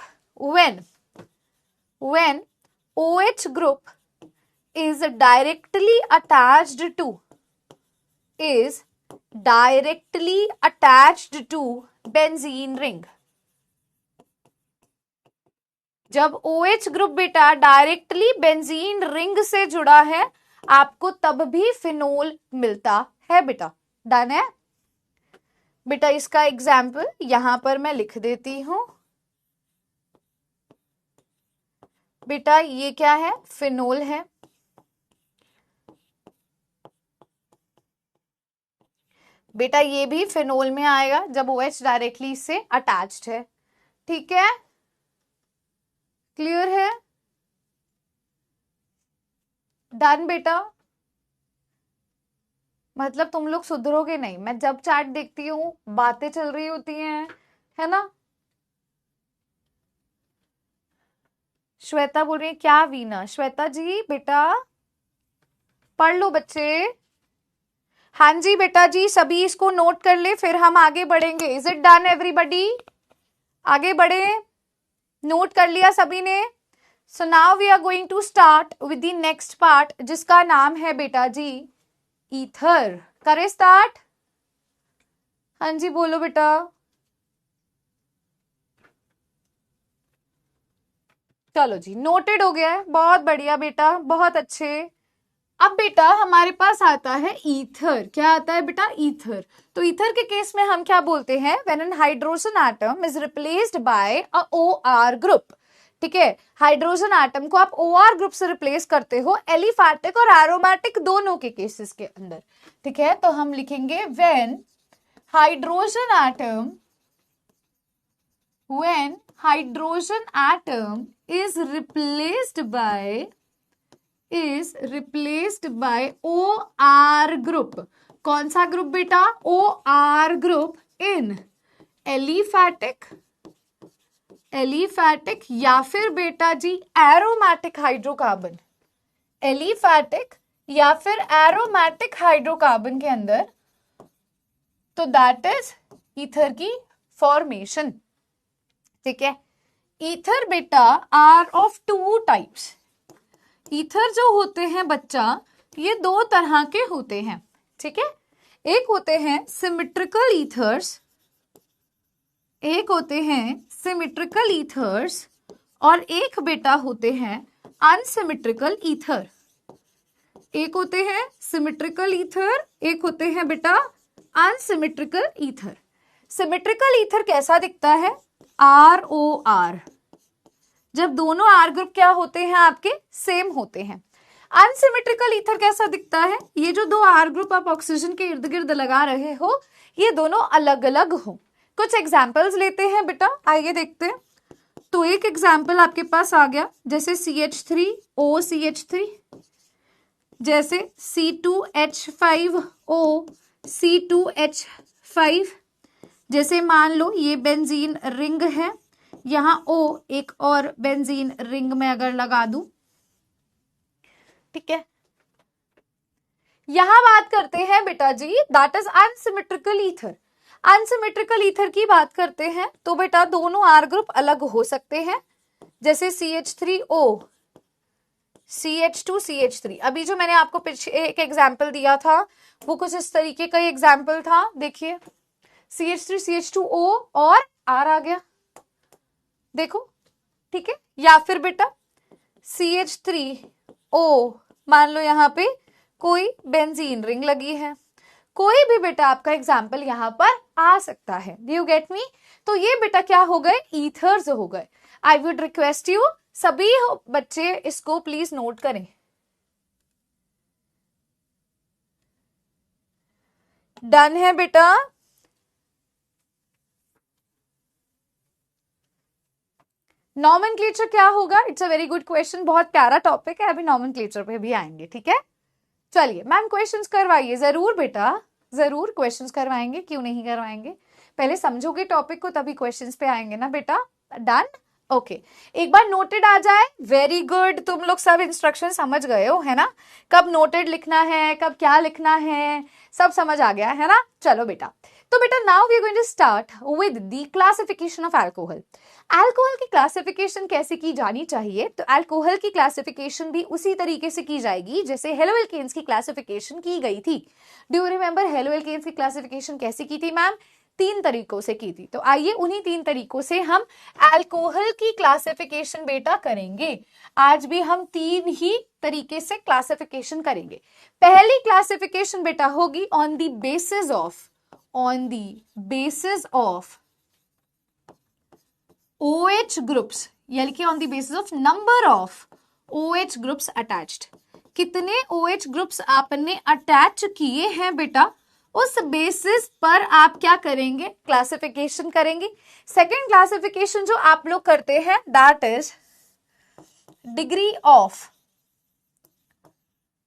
is directly attached to benzene ring। जब OH ग्रुप बेटा डायरेक्टली बेंजीन रिंग से जुड़ा है, आपको तब भी फिनोल मिलता है बेटा। डन है? बेटा इसका एग्जाम्पल यहां पर मैं लिख देती हूं। बेटा ये क्या है, फिनोल है। बेटा ये भी फिनोल में आएगा जब OH डायरेक्टली इससे अटैच्ड है। ठीक है, क्लियर है? डन बेटा। मतलब तुम लोग सुधरोगे नहीं, मैं जब चैट देखती हूँ बातें चल रही होती हैं, है ना। श्वेता बोल रही है क्या वीना? श्वेता जी बेटा पढ़ लो बच्चे। हाँ जी बेटा जी, सभी इसको नोट कर ले, फिर हम आगे बढ़ेंगे। Is it done everybody? आगे बढ़े, नोट कर लिया सभी ने? So now we are going to start with the next part, जिसका नाम है बेटा जी ईथर। करे स्टार्ट? हाँ जी बोलो बेटा। चलो जी, नोटेड हो गया है, बहुत बढ़िया बेटा, बहुत अच्छे। अब बेटा हमारे पास आता है ईथर। क्या आता है बेटा? ईथर। तो ईथर के केस में हम क्या बोलते हैं? When an hydrogen atom is replaced by a OR group. ठीक है, हाइड्रोजन एटम को आप OR ग्रुप से रिप्लेस करते हो एलिफैटिक और एरोमेटिक दोनों के केसेस के अंदर। ठीक है, तो हम लिखेंगे when hydrogen atom is replaced by OR group. कौन सा ग्रुप बेटा? OR ग्रुप इन एलिफैटिक या फिर बेटा जी एरोमेटिक हाइड्रोकार्बन। एलिफैटिक या फिर एरोमेटिक हाइड्रोकार्बन के अंदर, तो दैट इज ईथर की फॉर्मेशन। ठीक है, ईथर बेटा आर ऑफ 2 टाइप्स। ईथर जो होते हैं बच्चा, ये 2 तरह के होते हैं। ठीक है, एक होते हैं सिमेट्रिकल ईथर्स, और एक बेटा होते हैं अनसिमेट्रिकल ईथर। एक होते हैं सिमेट्रिकल ईथर, एक होते हैं बेटा अनसिमेट्रिकल ईथर। सिमेट्रिकल ईथर कैसा दिखता है? ROR, जब दोनों R ग्रुप क्या होते हैं आपके? सेम होते हैं। अनसिमेट्रिकल ईथर कैसा दिखता है? ये जो 2 R ग्रुप आप ऑक्सीजन के इर्द गिर्द लगा रहे हो, ये दोनों अलग अलग हो। कुछ एग्जाम्पल्स लेते हैं बेटा, आइए देखते हैं। तो एक एग्जाम्पल आपके पास आ गया, जैसे CH3OCH3, जैसे C2H5O, जैसे मान लो ये बेंजीन रिंग है, यहां O एक और बेंजीन रिंग में अगर लगा दूं। ठीक है, यहां बात करते हैं बेटा जी that is unsymmetrical ether. Unsymmetrical ether की बात करते हैं तो बेटा दोनों R ग्रुप अलग हो सकते हैं, जैसे CH3O, CH2CH3। अभी जो मैंने आपको पीछे एक एग्जाम्पल दिया था वो कुछ इस तरीके का एग्जाम्पल था। देखिए CH3CH2O और R आ गया, देखो। ठीक है, या फिर बेटा CH3O, मान लो यहाँ पे कोई बेंजीन रिंग लगी है। कोई भी बेटा आपका एग्जाम्पल यहाँ पर आ सकता है। Do you get me? तो ये बेटा क्या हो गए? ईथर्स हो गए। आई वुड रिक्वेस्ट यू सभी बच्चे इसको प्लीज नोट करें। डन है बेटा? नॉमेनक्लेचर क्या होगा? It's a very good question, बहुत प्यारा टॉपिक है, अभी नॉमेनक्लेचर पे भी आएंगे। ठीक है, चलिए मैम क्वेश्चंस करवाइए। जरूर बेटा, जरूर क्वेश्चंस करवाएंगे, क्यों नहीं करवाएंगे। पहले समझोगे टॉपिक को तभी क्वेश्चंस पे आएंगे ना बेटा। डन? ओके, एक बार नोटेड आ जाए। वेरी गुड, तुम लोग सब इंस्ट्रक्शन समझ गए हो, है ना? कब नोटेड लिखना है, कब क्या लिखना है, सब समझ आ गया है ना? चलो बेटा, तो बेटा now we are going to start with the classification of alcohol. Alcohol की क्लासिफिकेशन कैसे की जानी चाहिए? तो अल्कोहल की क्लासिफिकेशन भी उसी तरीके से की जाएगी जैसे हेलोअल्केन्स की क्लासिफिकेशन की गई थी। डू यू रिमेंबर हेलोअल्केन्स की क्लासिफिकेशन कैसे की थी मैम? 3 तरीकों से की थी। तो आइए उन्हीं 3 तरीकों से हम अल्कोहल की क्लासिफिकेशन बेटा करेंगे। आज भी हम 3 ही तरीके से क्लासिफिकेशन करेंगे। पहली क्लासिफिकेशन बेटा होगी on the basis of on the basis of OH groups, यानी कि on the basis of number of OH groups attached, कितने OH ग्रुप्स आपने अटैच किए हैं बेटा, उस बेसिस पर आप क्या करेंगे, क्लासिफिकेशन करेंगे। सेकेंड क्लासिफिकेशन जो आप लोग करते हैं that is degree of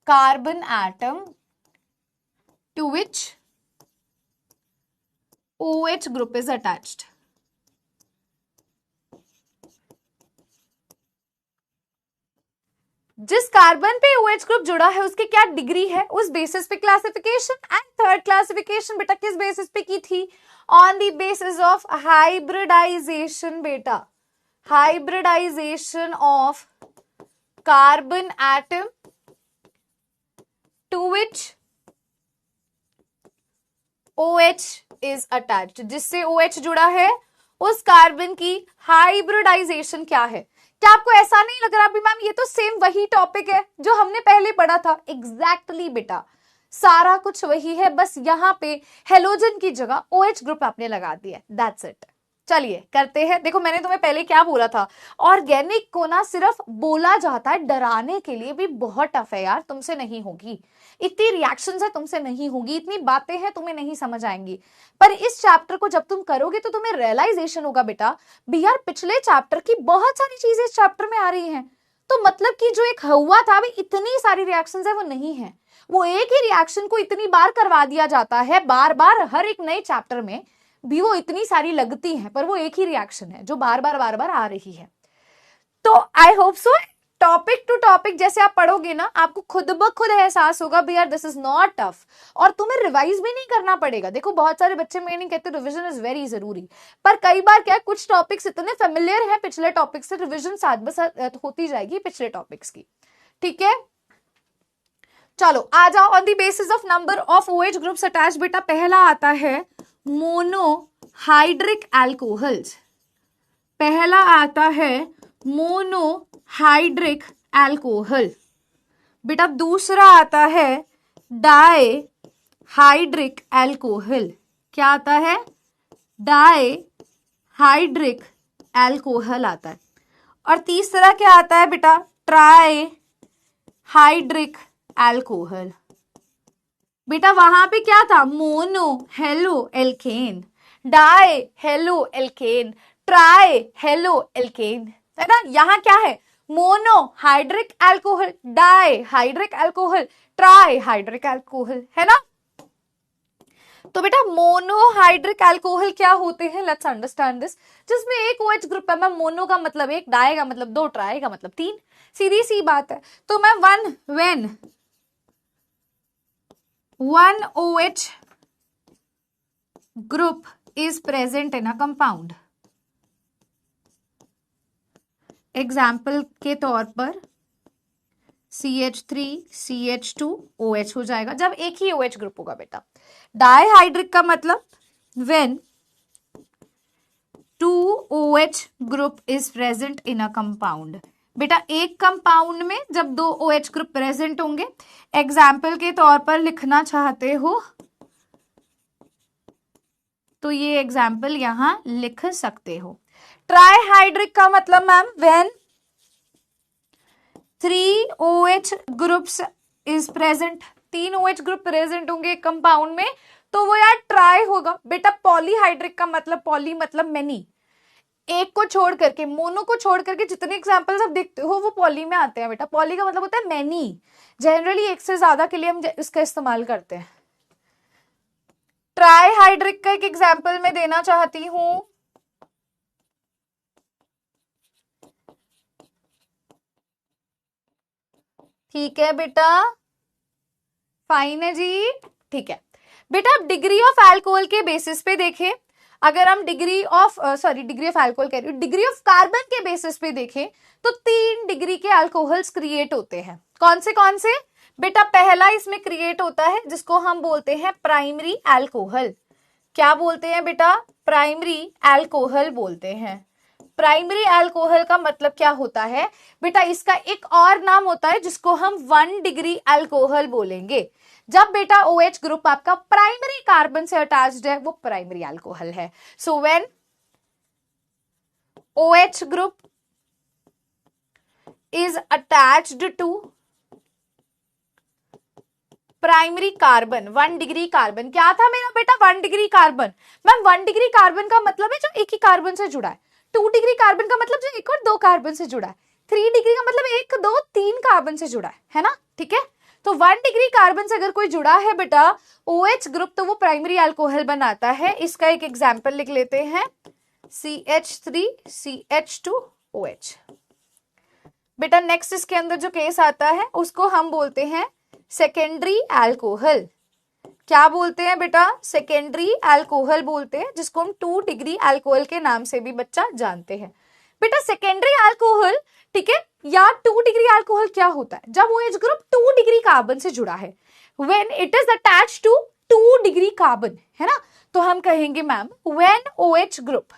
carbon atom to which OH group is attached. जिस कार्बन पे OH ग्रुप जुड़ा है उसकी क्या डिग्री है, उस बेसिस पे क्लासिफिकेशन। एंड थर्ड क्लासिफिकेशन बेटा किस बेसिस पे की थी, on the basis of hybridization बेटा, hybridization of carbon atom to which OH is attached, जिससे OH जुड़ा है उस कार्बन की हाइब्रिडाइजेशन क्या है। क्या आपको ऐसा नहीं लग रहा अभी मैम ये तो सेम वही टॉपिक है जो हमने पहले पढ़ा था? एग्जैक्टली बेटा, सारा कुछ वही है, बस यहाँ पे हेलोजन की जगह OH ग्रुप आपने लगा दिया, दैट्स इट। चलिए करते हैं। देखो मैंने तुम्हें पहले क्या बोला था, ऑर्गेनिक को ना सिर्फ बोला जाता है, डराने के लिए भी बहुत टफ है यार, तुमसे नहीं होगी, इतनी रिएक्शंस है तुमसे नहीं होगी, इतनी बातें हैं तुम्हें नहीं समझ आएंगी। पर इस चैप्टर को जब तुम करोगे तो तुम्हें रियलाइजेशन होगा बेटा भी यार पिछले चैप्टर की बहुत सारी चीजें इस चैप्टर में आ रही हैं, तो मतलब कि जो एक हुआ था अभी इतनी सारी रिएक्शंस है वो नहीं है, वो एक ही रिएक्शन को इतनी बार करवा दिया जाता है, बार बार हर एक नए चैप्टर में भी वो इतनी सारी लगती हैं, पर वो एक ही रिएक्शन है जो बार बार आ रही है। तो I hope so topic to topic जैसे आप पढ़ोगे ना आपको खुद ब खुद एहसास होगा भी यार दिस इज नॉट टफ, और तुम्हें रिवाइज भी नहीं करना पड़ेगा। देखो बहुत सारे बच्चे मैं नहीं कहते रिवीजन इज वेरी जरूरी, पर कई बार क्या कुछ टॉपिक्स इतने फेमिलियर हैं पिछले टॉपिक से, रिविजन साथ बसाथ होती जाएगी पिछले टॉपिक्स की, ठीक है। चलो आ जाओ, on the basis of number of OH groups attach बेटा पहला आता है मोनोहाइड्रिक एल्कोहल्स, पहला आता है मोनोहाइड्रिक एल्कोहल बेटा, दूसरा आता है डाईहाइड्रिक एल्कोहल, क्या आता है, डाईहाइड्रिक एल्कोहल आता है, और तीसरा क्या आता है बेटा, ट्राईहाइड्रिक एल्कोहल। बेटा वहां पे क्या था, mono halo alkane, die halo alkane, try halo alkane, है ना। यहाँ क्या है, monohydric alcohol, dihydric alcohol, trihydric alcohol, है ना। तो बेटा मोनोहाइड्रिक एल्कोहल क्या होते हैं, लेट्स अंडरस्टैंड दिस। जिसमें एक OH ग्रुप है मैम, मोनो का मतलब एक, डाई का मतलब दो, ट्राई का मतलब तीन, सीधी सी बात है। तो मैं when one OH group is present in a compound, example के तौर पर CH3 CH2 OH हो जाएगा जब एक ही OH ग्रुप होगा बेटा। डाईहाइड्रिक का मतलब when 2 OH group is present in a compound, बेटा एक कंपाउंड में जब 2 OH ग्रुप प्रेजेंट होंगे, एग्जाम्पल के तौर पर लिखना चाहते हो तो ये एग्जाम्पल यहां लिख सकते हो। ट्राईहाइड्रिक का मतलब ma'am when 3 OH groups is present, 3 OH group present होंगे एक कंपाउंड में तो वो यार ट्राई होगा। बेटा पॉलीहाइड्रिक का मतलब, पॉली मतलब मेनी, एक को छोड़ करके, मोनो को छोड़ करके जितने एग्जांपल्स आप देखते हो वो पॉली में आते हैं बेटा। पॉली का मतलब होता है मैनी, जनरली एक से ज्यादा के लिए हम इसका इस्तेमाल करते हैं। ट्राईहाइड्रिक का एक एग्जांपल मैं देना चाहती हूं, ठीक है बेटा, फाइन है जी, ठीक है बेटा। अब डिग्री ऑफ अल्कोहल के बेसिस पे देखें, अगर हम डिग्री ऑफ अल्कोहल कह रही हूं, डिग्री ऑफ कार्बन के बेसिस पे देखें तो 3 डिग्री के अल्कोहल्स क्रिएट होते हैं। कौन से बेटा, पहला इसमें क्रिएट होता है जिसको हम बोलते हैं प्राइमरी अल्कोहल। क्या बोलते हैं बेटा, प्राइमरी अल्कोहल बोलते हैं। प्राइमरी अल्कोहल का मतलब क्या होता है बेटा, इसका एक और नाम होता है जिसको हम 1 डिग्री अल्कोहल बोलेंगे। जब बेटा OH ग्रुप आपका प्राइमरी कार्बन से अटैच्ड है वो प्राइमरी अल्कोहल है। So when OH group is attached to primary carbon 1 degree carbon, क्या था मेरा बेटा 1 degree carbon. Ma'am 1 degree carbon का मतलब है जो एक ही कार्बन से जुड़ा है, 2 डिग्री कार्बन का मतलब जो एक और 2 कार्बन से जुड़ा है, 3 डिग्री का मतलब 1 2 3 कार्बन से जुड़ा है ना, ठीक है। तो 1 डिग्री कार्बन से अगर कोई जुड़ा है बेटा OH ग्रुप तो वो प्राइमरी अल्कोहल बनाता है। इसका एक एग्जाम्पल लिख लेते हैं, CH3CH2OH। बेटा नेक्स्ट इसके अंदर जो केस आता है उसको हम बोलते हैं सेकेंडरी अल्कोहल। क्या बोलते हैं बेटा, सेकेंडरी अल्कोहल बोलते हैं, जिसको हम 2 डिग्री अल्कोहल के नाम से भी बच्चा जानते हैं। बेटा सेकेंडरी अल्कोहल, ठीक है, या 2 डिग्री अल्कोहल क्या होता है, जब OH ग्रुप 2 डिग्री कार्बन से जुड़ा है, when it is attached to 2 degree carbon, है ना, तो हम कहेंगे ma'am when OH group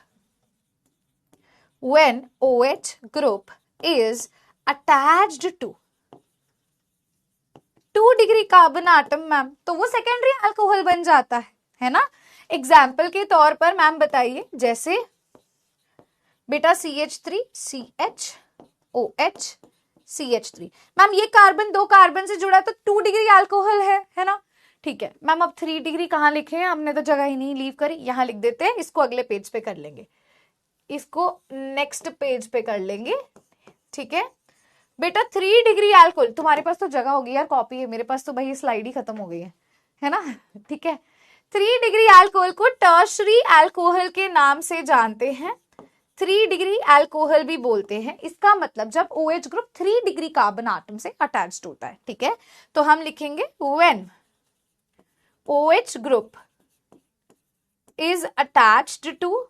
is attached to 2 degree carbon atom ma'am, तो वो सेकेंडरी अल्कोहल बन जाता है ना। एग्जाम्पल के तौर पर मैम बताइए, जैसे बेटा CH3CHOH CH3, मैम ये कार्बन 2 कार्बन से जुड़ा है तो 2 डिग्री अल्कोहल है ना, ठीक है। मैम अब 3 डिग्री कहाँ लिखे हैं, हमने तो जगह ही नहीं लीव करी, यहां लिख देते हैं, इसको अगले पेज पे कर लेंगे, इसको नेक्स्ट पेज पे कर लेंगे, ठीक है। बेटा 3 डिग्री अल्कोहल, तुम्हारे पास तो जगह होगी यार, कॉपी है, मेरे पास तो भाई स्लाइड ही खत्म हो गई है ना, ठीक है। 3 डिग्री अल्कोहल को टर्शरी अल्कोहल के नाम से जानते हैं, 3 डिग्री अल्कोहल भी बोलते हैं। इसका मतलब जब OH group 3 degree carbon atom से अटैच्ड होता है, ठीक है, तो हम लिखेंगे when OH group is attached to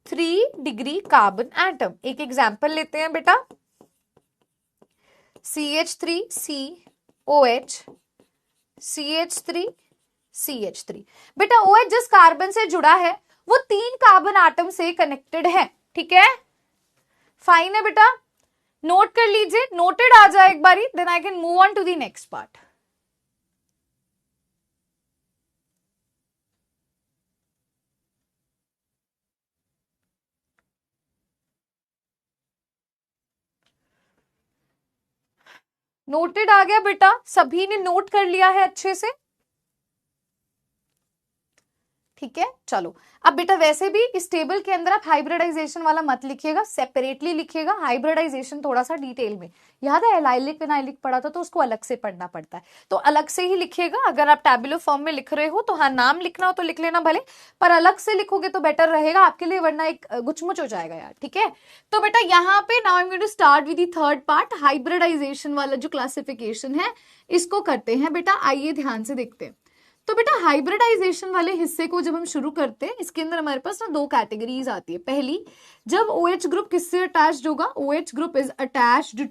3 degree carbon atom. एक एग्जाम्पल लेते हैं बेटा, CH3COH CH3CH3। बेटा OH जिस कार्बन से जुड़ा है वो 3 कार्बन आटम से कनेक्टेड है, ठीक है, फाइन है बेटा, नोट कर लीजिए, नोटेड आ जाए एक बारी, then I can move on to the next part. Noted आ गया बेटा, सभी ने नोट कर लिया है अच्छे से, ठीक है। चलो अब बेटा वैसे भी इस टेबल के अंदर आप हाइब्रिडाइजेशन वाला मत लिखिएगा, सेपरेटली लिखिएगा, हाइब्रिडाइजेशन थोड़ा सा डिटेल में, याद है एलाइलिक विनाइलिक पढ़ा था तो उसको अलग से पढ़ना पड़ता है, तो अलग से ही लिखिएगा। अगर आप टैबुलर फॉर्म में लिख रहे हो तो हाँ नाम लिखना हो तो लिख लेना भले, पर अलग से लिखोगे तो बेटर रहेगा आपके लिए, वरना एक गुचमुच हो जाएगा यार, ठीक है। तो बेटा यहाँ पे now I am going to start with the third part, hybridization वाला जो क्लासिफिकेशन है इसको करते हैं बेटा, आइए ध्यान से देखते हैं। तो बेटा हाइब्रिडाइजेशन वाले हिस्से को जब हम शुरू करते हैं, इसके अंदर हमारे पास ना 2 कैटेगरीज आती है। पहली, जब OH ग्रुप किससे अटैच्ड होगा, OH group is attached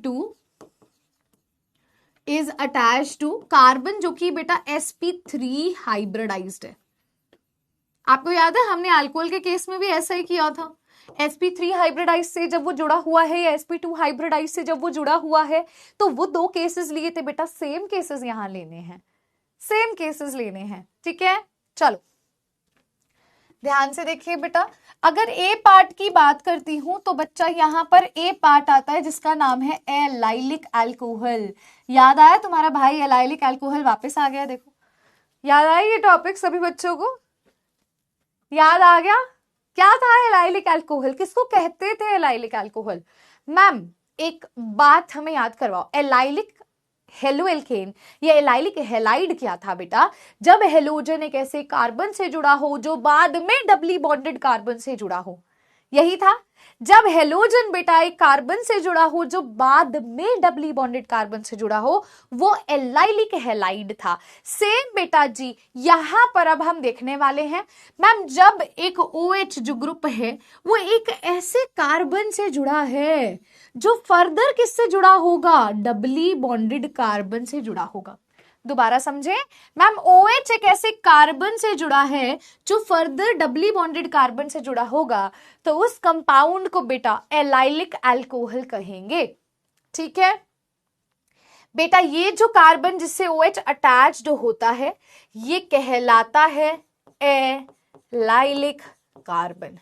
to carbon जो कि बेटा sp3 हाइब्रिडाइज्ड है। आपको याद है हमने अल्कोहल के केस में भी ऐसा ही किया था, sp3 हाइब्रिडाइज से जब वो जुड़ा हुआ है या sp2 हाइब्रिडाइज से जब वो जुड़ा हुआ है, तो वो 2 केसेस लिए थे बेटा, सेम केसेस यहां लेने हैं, सेम केसेस लेने हैं, ठीक है। चलो ध्यान से देखिए बेटा, अगर ए पार्ट की बात करती हूं तो बच्चा यहां पर ए पार्ट आता है जिसका नाम है एलाइलिक अल्कोहल। याद आया तुम्हारा भाई, एलाइलिक अल्कोहल वापस आ गया, देखो याद आया ये टॉपिक सभी बच्चों को, याद आ गया क्या था एलाइलिक अल्कोहल, किसको कहते थे एलाइलिक अल्कोहल। मैम एक बात हमें याद करवाओ, एलाइलिक हेलोएल्केन या एलाइलिक हेलाइड क्या था बेटा, जब हेलोजन एक ऐसे कार्बन से जुड़ा हो जो बाद में डबली बॉन्डेड कार्बन से जुड़ा हो, यही था। जब हेलोजन बेटा एक कार्बन से जुड़ा हो जो बाद में डबली बॉन्डेड कार्बन से जुड़ा हो, वो एलाइलिक हेलाइड था। सेम बेटा जी यहां पर अब हम देखने वाले हैं, मैम जब एक OH जो ग्रुप है वो एक ऐसे कार्बन से जुड़ा है जो फर्दर किससे जुड़ा होगा, डबली बॉन्डेड कार्बन से जुड़ा होगा। दोबारा समझे मैम, OH एक ऐसे कार्बन से जुड़ा है जो फर्दर डबली बॉन्डेड कार्बन से जुड़ा होगा, तो उस कंपाउंड को बेटा एलाइलिक अल्कोहल कहेंगे, ठीक है। बेटा ये जो कार्बन जिससे OH अटैच्ड होता है ये कहलाता है एलाइलिक कार्बन।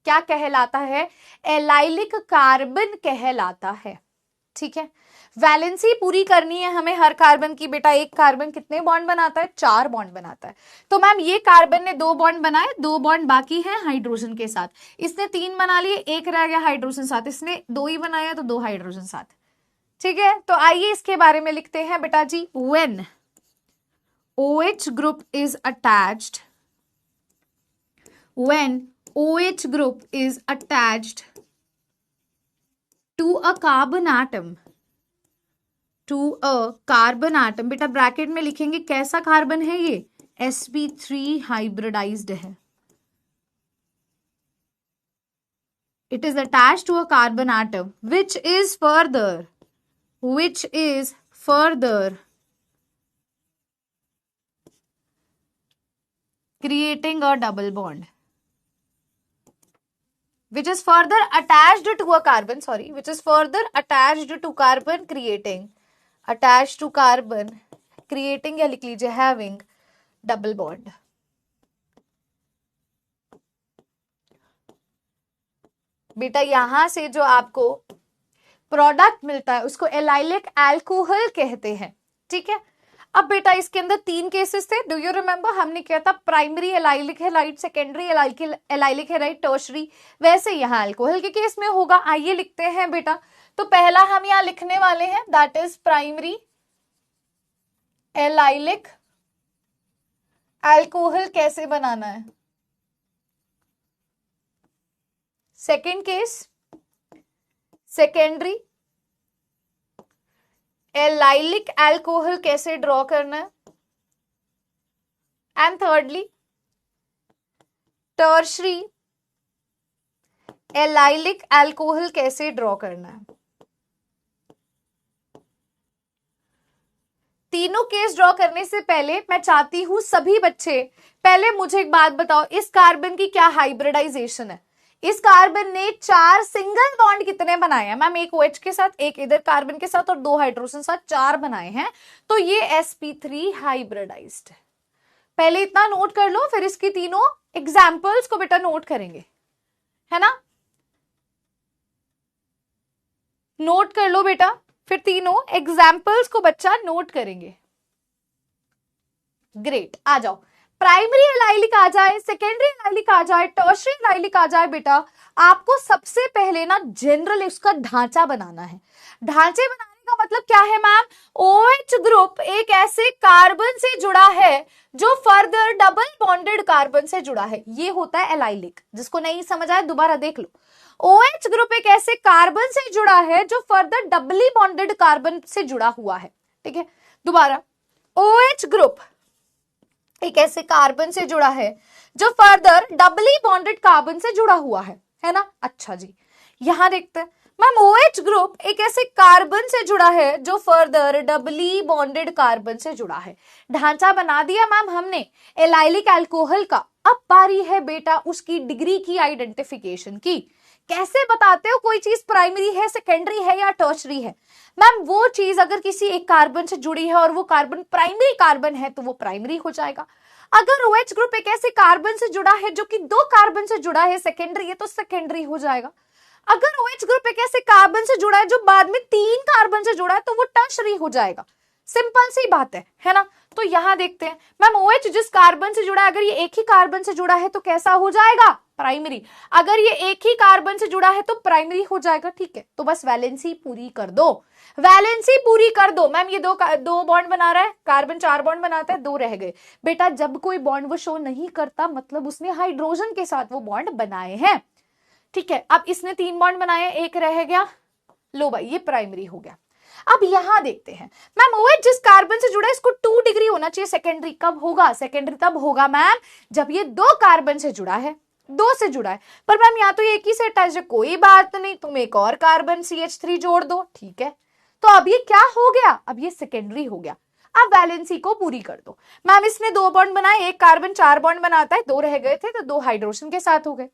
क्या कहलाता है? एलाइलिक कार्बन कहलाता है। ठीक है, वैलेंसी पूरी करनी है हमें हर कार्बन की। बेटा एक कार्बन कितने बॉन्ड बनाता है? 4 बॉन्ड बनाता है। तो मैम ये कार्बन ने 2 बॉन्ड बनाए, 2 बॉन्ड बाकी है हाइड्रोजन के साथ। इसने 3 बना लिए, 1 रह गया हाइड्रोजन साथ। इसने 2 ही बनाया तो 2 हाइड्रोजन साथ। ठीक है, तो आइए इसके बारे में लिखते हैं बेटा जी। When OH group is attached, when OH group is attached to a carbon atom, to a carbon atom, बेटा ब्रैकेट में लिखेंगे कैसा कार्बन है ये? sp3 हाइब्रिडाइज्ड है। It is attached to a carbon atom which is further creating a double bond, which is further attached to a carbon, which is further attached to carbon creating या लिख लीजिए having double bond। बेटा यहां से जो आपको product मिलता है उसको एलाइलिक अल्कोहल कहते हैं। ठीक है, अब बेटा इसके अंदर 3 केसेस थे। Do you remember? हमने किया था primary allylic halide, secondary allylic halide, tertiary. वैसे यहाँ अल्कोहल के केस में होगा। आइए लिखते हैं बेटा। तो पहला हम यहाँ लिखने वाले हैं that is primary allylic alcohol कैसे बनाना है। Second case secondary allylic alcohol कैसे ड्रॉ करना है। And thirdly tertiary allylic alcohol कैसे ड्रॉ करना है। तीनों केस ड्रॉ करने से पहले मैं चाहती हूं सभी बच्चे पहले मुझे एक बात बताओ, इस कार्बन की क्या हाइब्रिडाइजेशन है। इस कार्बन ने 4 सिंगल बॉन्ड कितने बनाए हैं मैम? एक OH के साथ, एक इधर कार्बन के साथ और 2 हाइड्रोजन साथ, 4 बनाए हैं। तो ये sp3 हाइब्रिडाइज्ड है। पहले इतना नोट कर लो, फिर इसकी तीनों एग्जाम्पल्स को बेटा नोट करेंगे, है ना। नोट कर लो बेटा, फिर तीनों एग्जाम्पल्स को बच्चा नोट करेंगे। ग्रेट, आ जाओ। प्राइमरी एलाइलिक आ जाए, सेकेंडरी एलाइलिक आ जाए, टर्शरी एलाइलिक आ जाए, बेटा आपको सबसे पहले ना जनरल उसका ढांचा बनाना है। ढांचे बनाने का मतलब क्या है मैम? OH ग्रुप एक ऐसे कार्बन से जुड़ा है जो फर्दर डबल बॉन्डेड कार्बन से जुड़ा है, ये होता है एलाइलिक। जिसको नहीं समझ आया दोबारा देख लो। OH ग्रुप एक ऐसे कार्बन से जुड़ा है जो फर्दर डबली बॉन्डेड कार्बन से जुड़ा हुआ है। ठीक है, दोबारा OH ग्रुप एक ऐसे कार्बन से जुड़ा है जो फर्दर डबली बॉन्डेड कार्बन से जुड़ा हुआ है ना। अच्छा जी, यहां देखते हैं मैम OH ग्रुप एक ऐसे कार्बन से जुड़ा है जो फर्दर डबली बॉन्डेड कार्बन से जुड़ा है। ढांचा बना दिया मैम हमने एलाइलिक अल्कोहल का। अब बारी है बेटा उसकी डिग्री की आइडेंटिफिकेशन की। कैसे बताते हो कोई चीज प्राइमरी है, सेकेंडरी है या टर्शरी है? मैम वो चीज अगर किसी एक कार्बन से जुड़ी है और वो कार्बन प्राइमरी कार्बन है तो वो प्राइमरी हो जाएगा। अगर OH ग्रुप एक ऐसे कार्बन से जुड़ा है जो कि 2 कार्बन से जुड़ा है, सेकेंडरी है, तो सेकेंडरी हो जाएगा। अगर OH ग्रुप एक ऐसे कार्बन से जुड़ा है जो बाद में 3 कार्बन से जुड़ा है तो वो टर्शरी हो जाएगा। सिंपल सी बात है ना। तो यहां देखते हैं मैम OH जिस कार्बन से जुड़ा है, अगर ये एक ही कार्बन से जुड़ा है तो कैसा हो जाएगा? प्राइमरी। अगर ये एक ही कार्बन से जुड़ा है तो प्राइमरी हो जाएगा। ठीक है, तो बस वैलेंसी पूरी कर दो, वैलेंसी पूरी कर दो। मैम ये दो बॉन्ड बना रहा है, कार्बन 4 बॉन्ड बनाता है, 2 रह गए। बेटा जब कोई बॉन्ड वो शो नहीं करता मतलब उसने हाइड्रोजन के साथ वो बॉन्ड बनाए हैं। ठीक है, अब इसने 3 बॉन्ड बनाए, 1 रह गया। लो भाई ये प्राइमरी हो गया। अब यहां देखते हैं मैम OH जिस कार्बन से जुड़ा है इसको 2 डिग्री होना चाहिए। सेकेंडरी कब होगा? सेकेंडरी तब होगा मैम जब ये 2 कार्बन से जुड़ा है, 2 से जुड़ा है। पर मैम यहाँ तो एक ही से अटैच है, कोई बात नहीं, तुम एक और कार्बन CH3 जोड़ दो। ठीक है, तो अब ये क्या हो गया? अब ये सेकेंडरी हो गया। अब वैलेंसी को पूरी कर दो। मैम इसने 2 बॉन्ड बनाए, एक कार्बन 4 बॉन्ड बनाता है, 2 रह गए थे तो 2 हाइड्रोजन के साथ हो गए।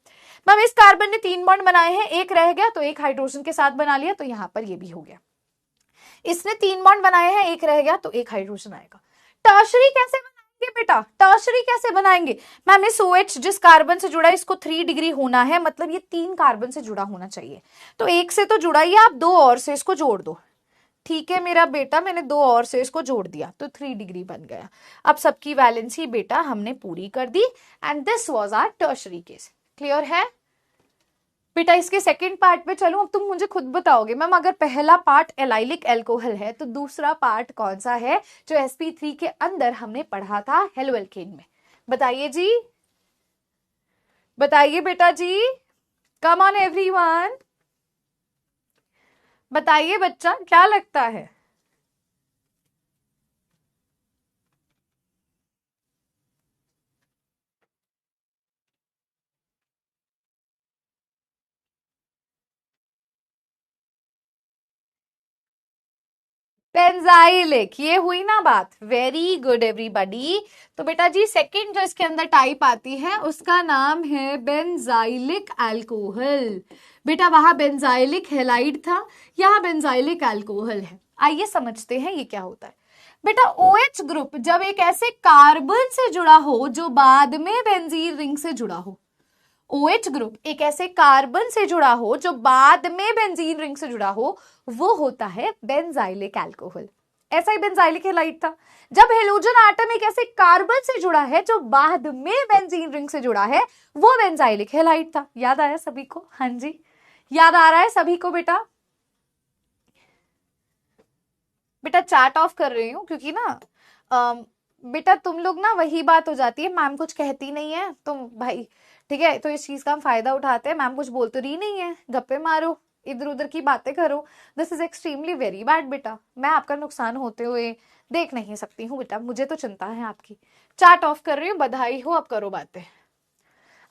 मैम इस कार्बन ने 3 बॉन्ड बनाए हैं, 1 रह गया तो 1 हाइड्रोजन के साथ बना लिया, तो यहां पर ये भी हो गया। इसने 3 बॉन्ड बनाए हैं, एक रह गया तो एक हाइड्रोजन आएगा। टर्शरी कैसे बनाएंगे बेटा, टर्शरी कैसे बनाएंगे मैम, इस OH जिस कार्बन से जुड़ा है इसको 3 डिग्री होना है, मतलब ये 3 कार्बन से जुड़ा होना चाहिए। तो एक से तो जुड़ा ही है, आप 2 और से इसको जोड़ दो। ठीक है मेरा बेटा, मैंने 2 और से इसको जोड़ दिया तो 3 डिग्री बन गया। अब सबकी वैलेंसी बेटा हमने पूरी कर दी and this was our tertiary case. Clear है बेटा? इसके सेकंड पार्ट पे चलो, अब तुम मुझे खुद बताओगे मैम, अगर पहला पार्ट एलाइलिक अल्कोहल है तो दूसरा पार्ट कौन सा है जो sp3 के अंदर हमने पढ़ा था हेलोएल्केन में? बताइए जी, बताइए बेटा जी, कम ऑन एवरीवन, बताइए बच्चा, क्या लगता है? बेंजाइलिक, ये हुई ना बात। Very good everybody. तो बेटा जी सेकंड जो इसके अंदर टाइप आती है उसका नाम है बेंजाइलिक अल्कोहल। बेटा वहां बेंजाइलिक हैलाइड था, यहाँ बेंजाइलिक अल्कोहल है। आइए समझते हैं ये क्या होता है। बेटा OH ग्रुप जब एक ऐसे कार्बन से जुड़ा हो जो बाद में बेंजीन रिंग से जुड़ा हो, OH ग्रुप एक ऐसे कार्बन से जुड़ा हो जो बाद में बेंजीन रिंग से जुड़ा हो, वो होता है बेंजाइलिक अल्कोहल। ऐसा ही बेंजाइलिक हैलाइड था। जब हेलोजन आटम एक ऐसे कार्बन से जुड़ा है जो बाद में बेंजीन रिंग से जुड़ा है, वो बेंजाइलिक हैलाइड था। याद आया सभी को? हाँ जी, याद आ रहा है सभी को बेटा? बेटा चार्ट ऑफ कर रही हूँ क्योंकि ना बेटा तुम लोग ना वही बात हो जाती है, मैम कुछ कहती नहीं है तो भाई ठीक है, तो इस चीज का हम फायदा उठाते हैं। मैम कुछ बोल तो रही नहीं है, गप्पे मारो, इधर उधर की बातें करो। This is extremely very bad बेटा, मैं आपका नुकसान होते हुए देख नहीं सकती हूँ बेटा, मुझे तो चिंता है आपकी। चार्ट ऑफ कर रही हूँ, बधाई हो, अब करो बातें।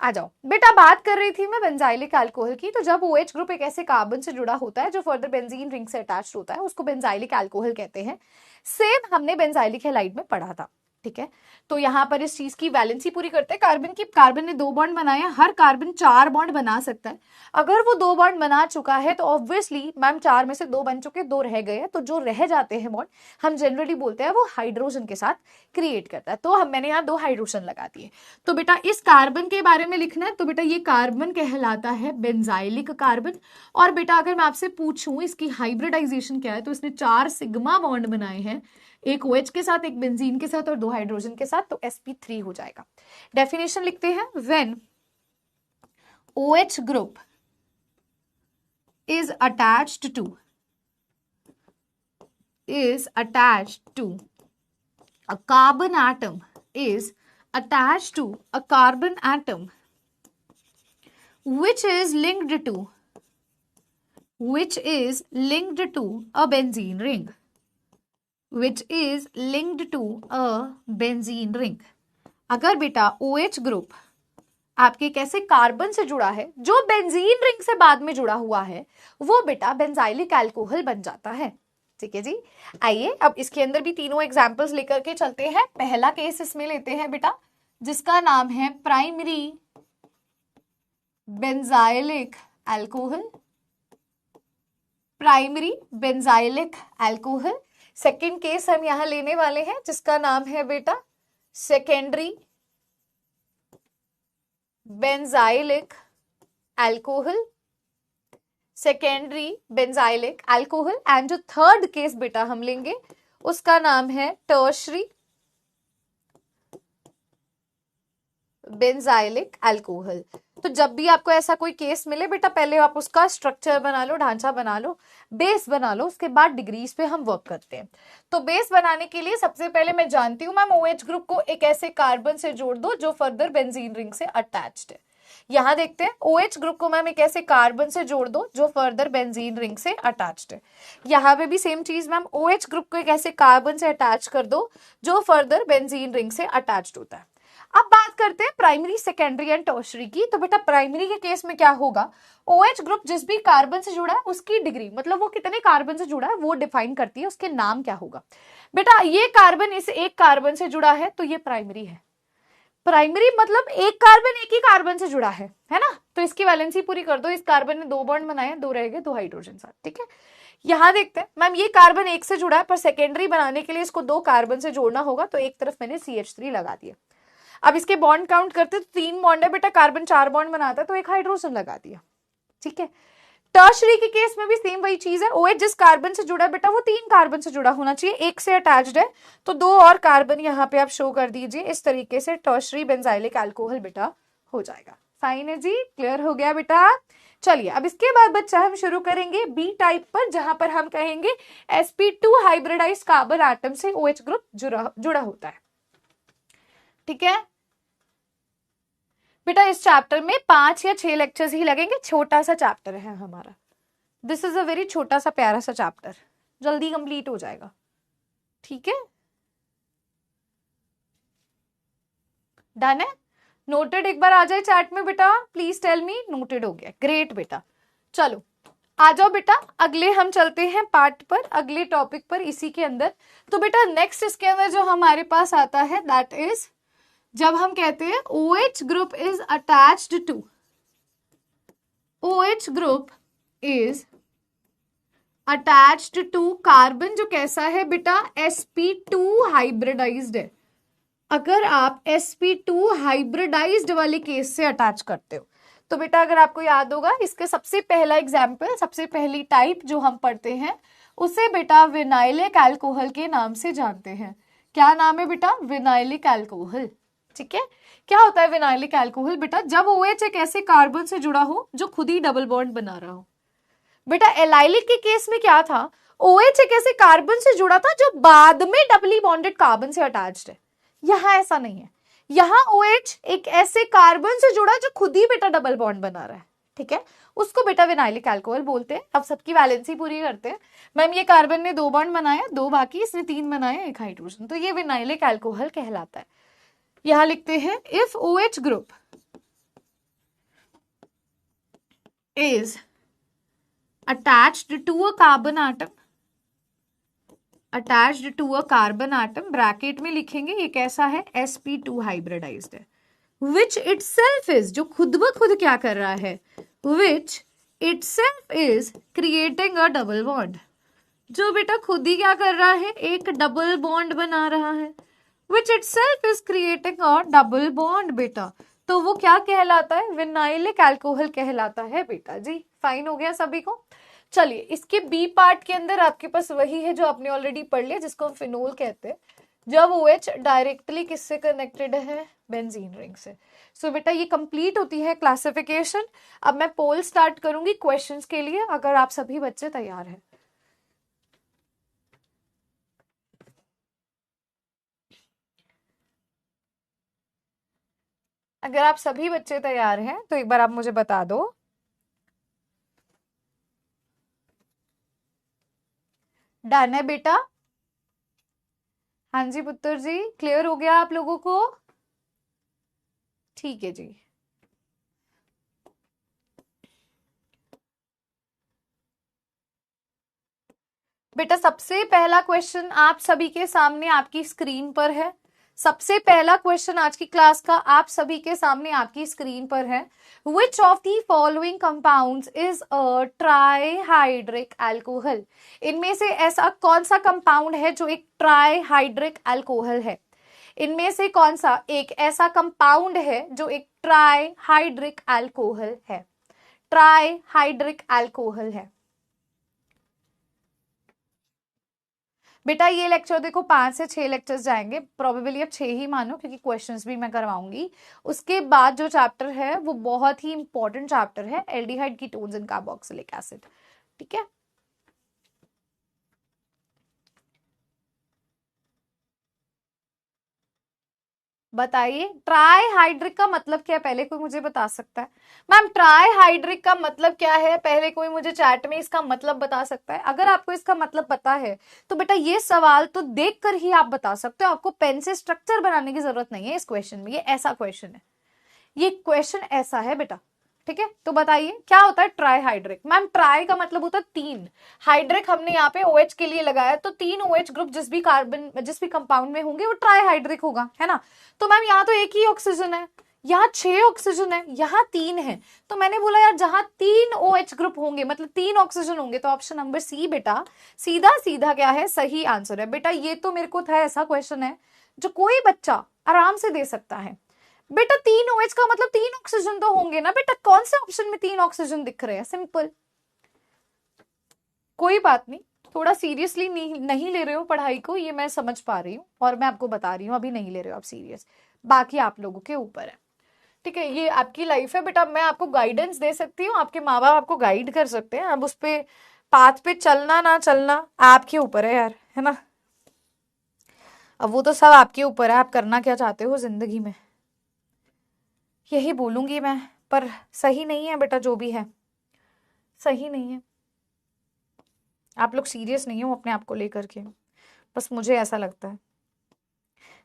आ जाओ बेटा, बात कर रही थी मैं बेंजाइलिक अल्कोहल की। तो जब OH ग्रुप एक ऐसे कार्बन से जुड़ा होता है जो फर्दर बेंजीन रिंग से अटैच्ड होता है, उसको बेंजाइलिक अल्कोहल कहते हैं। सेम हमने बेंजाइलिक हैलाइड में पढ़ा था। ठीक है, तो यहाँ पर इस चीज की वैलेंसी पूरी करते हैं कार्बन की। कार्बन ने 2 बॉन्ड बनाए, हर कार्बन 4 बॉन्ड बना सकता है। अगर वो 2 बॉन्ड बना चुका है तो ऑब्वियसली मैम 4 में से 2 बन चुके, 2 रह गए, तो जो रह जाते हैं बॉन्ड हम जनरली बोलते हैं वो हाइड्रोजन के साथ क्रिएट करता है। तो मैंने यहाँ 2 हाइड्रोजन लगा दिए। तो बेटा इस कार्बन के बारे में लिखना है, तो बेटा ये कार्बन कहलाता है बेंजाइलिक कार्बन। और बेटा अगर मैं आपसे पूछूं इसकी हाइब्रिडाइजेशन क्या है, तो इसने 4 सिग्मा बॉन्ड बनाए हैं, एक OH के साथ, एक बेंजीन के साथ और 2 हाइड्रोजन के साथ, तो sp3 हो जाएगा। डेफिनेशन लिखते हैं, when OH group is attached to a carbon atom is attached to a carbon atom which is linked to a benzene ring, अगर बेटा OH ग्रुप आपके कैसे कार्बन से जुड़ा है जो बेंजीन रिंग से बाद में जुड़ा हुआ है, वो बेटा बेंजाइलिक अल्कोहल बन जाता है। ठीक है जी, आइए अब इसके अंदर भी तीनों एग्जांपल्स लेकर के चलते हैं। पहला केस इसमें लेते हैं बेटा जिसका नाम है primary benzylic alcohol, primary benzylic alcohol. Second case हम यहां लेने वाले हैं जिसका नाम है बेटा secondary benzylic alcohol, secondary benzylic alcohol. And जो थर्ड केस बेटा हम लेंगे उसका नाम है टर्शरी बेंजाइलिक अल्कोहल। तो जब भी आपको ऐसा कोई केस मिले बेटा, पहले आप उसका स्ट्रक्चर बना लो, ढांचा बना लो, बेस बना लो, उसके बाद डिग्रीज पे हम वर्क करते हैं। तो बेस बनाने के लिए सबसे पहले मैं जानती हूं मैम OH ग्रुप को एक ऐसे कार्बन से जोड़ दो जो फर्दर बेंजीन रिंग से अटैच्ड है। यहां देखते हैं OH ग्रुप को मैम एक ऐसे कार्बन से जोड़ दो जो फर्दर बेंजीन रिंग से अटैच्ड है। यहां पे भी सेम चीज मैम, OH ग्रुप को एक ऐसे कार्बन से अटैच कर दो जो फर्दर बेंजीन रिंग से अटैच्ड होता है। अब बात करते हैं प्राइमरी, सेकेंडरी एंड टर्शरी की। तो बेटा प्राइमरी के केस में क्या होगा, OH ग्रुप जिस भी कार्बन से जुड़ा है उसकी डिग्री, मतलब वो कितने कार्बन से जुड़ा है वो डिफाइन करती है, उसके नाम क्या होगा। बेटा ये कार्बन इस एक कार्बन से जुड़ा है तो ये प्राइमरी है। प्राइमरी मतलब एक ही कार्बन से जुड़ा है ना, तो इसकी वैलेंसी पूरी कर दो। इस कार्बन ने 2 बॉन्ड बनाए, 2 रह गए, 2 हाइड्रोजन साथ। ठीक है, यहां देखते हैं मैम ये कार्बन एक से जुड़ा है, पर सेकेंडरी बनाने के लिए इसको 2 कार्बन से जोड़ना होगा, तो एक तरफ मैंने CH3 लगा दिया। अब इसके बॉन्ड काउंट करते तो 3 बॉन्ड है बेटा, कार्बन 4 बॉन्ड बनाता है, तो एक हाइड्रोजन लगा दिया। ठीक है, टर्शरी के केस में भी सेम वही चीज है, OH जिस कार्बन से जुड़ा है बेटा वो 3 कार्बन से जुड़ा होना चाहिए, एक से अटैच्ड है तो 2 और कार्बन यहाँ पे आप शो कर दीजिए। इस तरीके से टर्शरी बेंजाइलिक अल्कोहल बेटा हो जाएगा। फाइन है जी, क्लियर हो गया बेटा। चलिए अब इसके बाद बच्चा हम शुरू करेंगे बी टाइप पर, जहां पर हम कहेंगे sp2 हाइब्रिडाइज्ड कार्बन एटम से OH ग्रुप जुड़ा होता है। ठीक है बेटा, इस चैप्टर में 5 या 6 लेक्चर्स ही लगेंगे, छोटा सा चैप्टर है हमारा। दिस इज अ वेरी छोटा सा प्यारा सा चैप्टर, जल्दी कंप्लीट हो जाएगा। ठीक है, डन है, नोटेड एक बार आ जाए चैट में बेटा, प्लीज टेल मी। नोटेड हो गया, ग्रेट बेटा। चलो आ जाओ बेटा, अगले हम चलते हैं पार्ट पर, अगले टॉपिक पर इसी के अंदर। तो बेटा नेक्स्ट इसके अंदर जो हमारे पास आता है दैट इज, जब हम कहते हैं OH group is attached to, OH group is attached to carbon जो कैसा है बेटा, sp2 हाइब्रिडाइज्ड है। अगर आप sp2 हाइब्रिडाइज्ड वाले केस से अटैच करते हो तो बेटा अगर आपको याद होगा, इसके सबसे पहला एग्जाम्पल, सबसे पहली टाइप जो हम पढ़ते हैं उसे बेटा विनाइलिक अल्कोहल के नाम से जानते हैं। क्या नाम है बेटा, विनाइलिक अल्कोहल। ठीक है, क्या होता है विनाइलिक अल्कोहल बेटा, जब OH एक ऐसे कार्बन से जुड़ा हो जो खुद ही डबल बॉन्ड बना रहा हो। बेटा एलाइलिक के केस में क्या था, OH एक ऐसे कार्बन से जुड़ा था जो बाद में डबली बॉन्डेड कार्बन से अटैच्ड है। यहां ऐसा नहीं है, यहां OH एक ऐसे कार्बन से जुड़ा जो खुद ही बेटा डबल बॉन्ड बना रहा है। ठीक है, उसको बेटा विनाइलिक अल्कोहल बोलते हैं। अब सबकी वैलेंसी पूरी करते हैं। मैम ये कार्बन ने 2 बॉन्ड बनाया, 2 बाकी, इसने 3 बनाया, 1 हाइड्रोजन, तो ये विनाइलिक अल्कोहल कहलाता है। यहां लिखते हैं if OH group is attached to a carbon atom, attached to a carbon atom, bracket में लिखेंगे ये कैसा है, sp2 हाइब्रिडाइज्ड है, which itself is, जो खुद ब खुद क्या कर रहा है, which itself is creating a double bond, जो बेटा खुद ही क्या कर रहा है, एक डबल बॉन्ड बना रहा है, which itself is creating a double bond बेटा, तो वो क्या कहलाता है, विनाइलिक अल्कोहल कहलाता है बेटा जी। फाइन हो गया सभी को। चलिए इसके बी पार्ट के अंदर आपके पास वही है जो आपने ऑलरेडी पढ़ लिया, जिसको हम फिनोल कहते हैं, जब OH डायरेक्टली किससे कनेक्टेड है, बेंजीन रिंग से। सो बेटा ये कंप्लीट होती है क्लासिफिकेशन। अब मैं पोल स्टार्ट करूंगी क्वेश्चंस के लिए, अगर आप सभी बच्चे तैयार हैं। अगर आप सभी बच्चे तैयार हैं तो एक बार आप मुझे बता दो। डन है बेटा, हाँ जी पुत्र जी, क्लियर हो गया आप लोगों को। ठीक है जी, बेटा सबसे पहला क्वेश्चन आप सभी के सामने आपकी स्क्रीन पर है। सबसे पहला क्वेश्चन आज की क्लास का आप सभी के सामने आपकी स्क्रीन पर है। Which of the following compounds is a trihydric alcohol? इनमें से ऐसा कौन सा कंपाउंड है जो एक ट्राइहाइड्रिक अल्कोहल है? इनमें से कौन सा एक ऐसा कंपाउंड है जो एक ट्राइहाइड्रिक अल्कोहल है? ट्राइहाइड्रिक अल्कोहल है बेटा। ये लेक्चर देखो 5 से 6 लेक्चर्स जाएंगे, प्रोबेबली अब 6 ही मानो क्योंकि क्वेश्चंस भी मैं करवाऊंगी। उसके बाद जो चैप्टर है वो बहुत ही इंपॉर्टेंट चैप्टर है, aldehyde ketones and carboxylic acid. ठीक है, बताइए ट्राइहाइड्रिक का मतलब क्या है, पहले कोई मुझे बता सकता है? मैम ट्राइहाइड्रिक का मतलब क्या है, पहले कोई मुझे चैट में इसका मतलब बता सकता है? अगर आपको इसका मतलब पता है तो बेटा ये सवाल तो देखकर ही आप बता सकते हो, आपको पेन से स्ट्रक्चर बनाने की जरूरत नहीं है इस क्वेश्चन में। ये ऐसा क्वेश्चन है, ये क्वेश्चन ऐसा है बेटा। ठीक है, तो बताइए क्या होता है ट्राइहाइड्रिक? मैम ट्राई का मतलब होता है 3, हाइड्रिक हमने यहाँ पे OH के लिए लगाया, तो 3 OH ग्रुप जिस भी कंपाउंड में होंगे वो ट्राइहाइड्रिक होगा, है ना। तो मैम यहाँ तो एक ही ऑक्सीजन है, यहाँ 6 ऑक्सीजन है, यहाँ 3 है, तो मैंने बोला यार जहां 3 OH ग्रुप होंगे मतलब 3 ऑक्सीजन होंगे तो ऑप्शन नंबर सी बेटा सीधा सीधा क्या है, सही आंसर है। बेटा ये तो मेरे को था ऐसा क्वेश्चन है जो कोई बच्चा आराम से दे सकता है। बेटा 3 OH का मतलब 3 ऑक्सीजन तो होंगे ना बेटा, कौन से ऑप्शन में 3 ऑक्सीजन दिख रहे हैं, सिंपल। कोई बात नहीं, थोड़ा सीरियसली नहीं ले रहे हो पढ़ाई को, ये मैं समझ पा रही हूँ और मैं आपको बता रही हूँ अभी नहीं ले रहे हो आप सीरियस, बाकी आप लोगों के ऊपर है, ठीक है। ये आपकी लाइफ है बेटा, मैं आपको गाइडेंस दे सकती हूँ, आपके माँ बाप आपको गाइड कर सकते हैं, अब उस पे पाथ पे चलना ना चलना आपके ऊपर है यार, है ना। अब वो तो सब आपके ऊपर है, आप करना क्या चाहते हो जिंदगी में, यही बोलूंगी मैं। पर सही नहीं है बेटा, जो भी है सही नहीं है, आप लोग सीरियस नहीं हो अपने आप को लेकर के, बस मुझे ऐसा लगता है।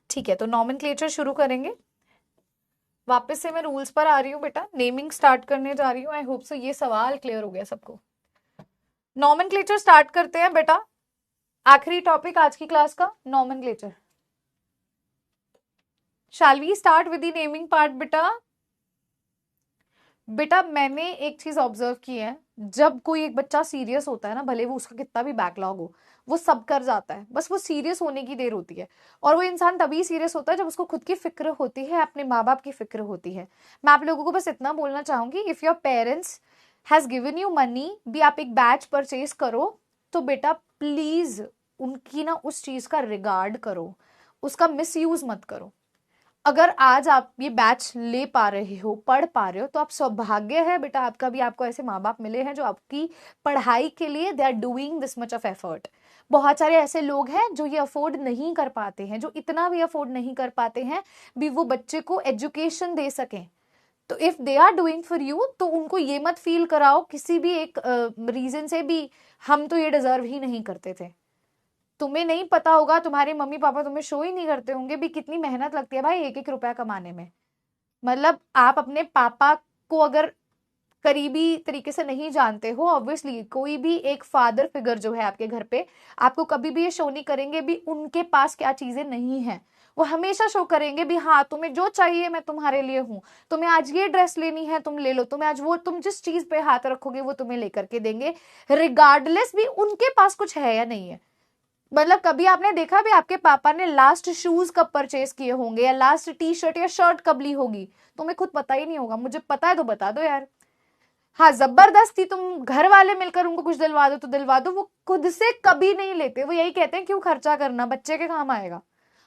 ठीक है, तो नॉमेनक्लेचर शुरू करेंगे। वापस से मैं रूल्स पर आ रही हूँ बेटा, नेमिंग स्टार्ट करने जा रही हूँ। आई होप सो ये सवाल क्लियर हो गया सबको। नॉमेनक्लेचर स्टार्ट करते हैं बेटा, आखिरी टॉपिक आज की क्लास का nomenclature. Shall we start with the naming part बेटा। बेटा मैंने एक चीज ऑब्जर्व की है, जब कोई एक बच्चा सीरियस होता है ना, भले वो उसका कितना भी बैकलॉग हो, वो सब कर जाता है, बस वो सीरियस होने की देर होती है। और वो इंसान तभी सीरियस होता है जब उसको खुद की फिक्र होती है, अपने माँ बाप की फिक्र होती है। मैं आप लोगों को बस इतना बोलना चाहूंगी, if your parents has given you money, भी आप एक बैच परचेज करो, तो बेटा प्लीज उनकी ना उस चीज का रिगार्ड करो, उसका मिसयूज मत करो। अगर आज आप ये बैच ले पा रहे हो, पढ़ पा रहे हो, तो आप सौभाग्य है बेटा आपका भी, आपको ऐसे माँ बाप मिले हैं जो आपकी पढ़ाई के लिए they are doing this much of effort. बहुत सारे ऐसे लोग हैं जो ये अफोर्ड नहीं कर पाते हैं, जो इतना भी अफोर्ड नहीं कर पाते हैं भी वो बच्चे को एजुकेशन दे सकें। तो if they are doing for you, तो उनको ये मत फील कराओ किसी भी एक रीजन से भी हम तो ये डिजर्व ही नहीं करते थे। तुम्हें नहीं पता होगा, तुम्हारे मम्मी पापा तुम्हें शो ही नहीं करते होंगे भी कितनी मेहनत लगती है भाई एक एक रुपया कमाने में। मतलब आप अपने पापा को अगर करीबी तरीके से नहीं जानते हो, ऑब्वियसली कोई भी एक फादर फिगर जो है आपके घर पे आपको कभी भी ये शो नहीं करेंगे भी उनके पास क्या चीजें नहीं है। वो हमेशा शो करेंगे भी हाँ तुम्हें जो चाहिए मैं तुम्हारे लिए हूँ, तुम्हें आज ये ड्रेस लेनी है तुम ले लो, तुम्हें आज वो, तुम जिस चीज पे हाथ रखोगे वो तुम्हें लेकर के देंगे, रिगार्डलेस भी उनके पास कुछ है या नहीं है। मतलब कभी आपने देखा भी आपके पापा ने लास्ट शूज कब परचेज किए होंगे या लास्ट टी शर्ट या शर्ट कब ली होगी, तुम्हें खुद पता ही नहीं होगा। मुझे पता है तो बता दो यार। हाँ जबरदस्ती तुम घर वाले मिलकर उनको कुछ दिलवा दो तो दिलवा दो, वो खुद से कभी नहीं लेते, वो यही कहते हैं क्यों खर्चा करना, बच्चे के काम आएगा।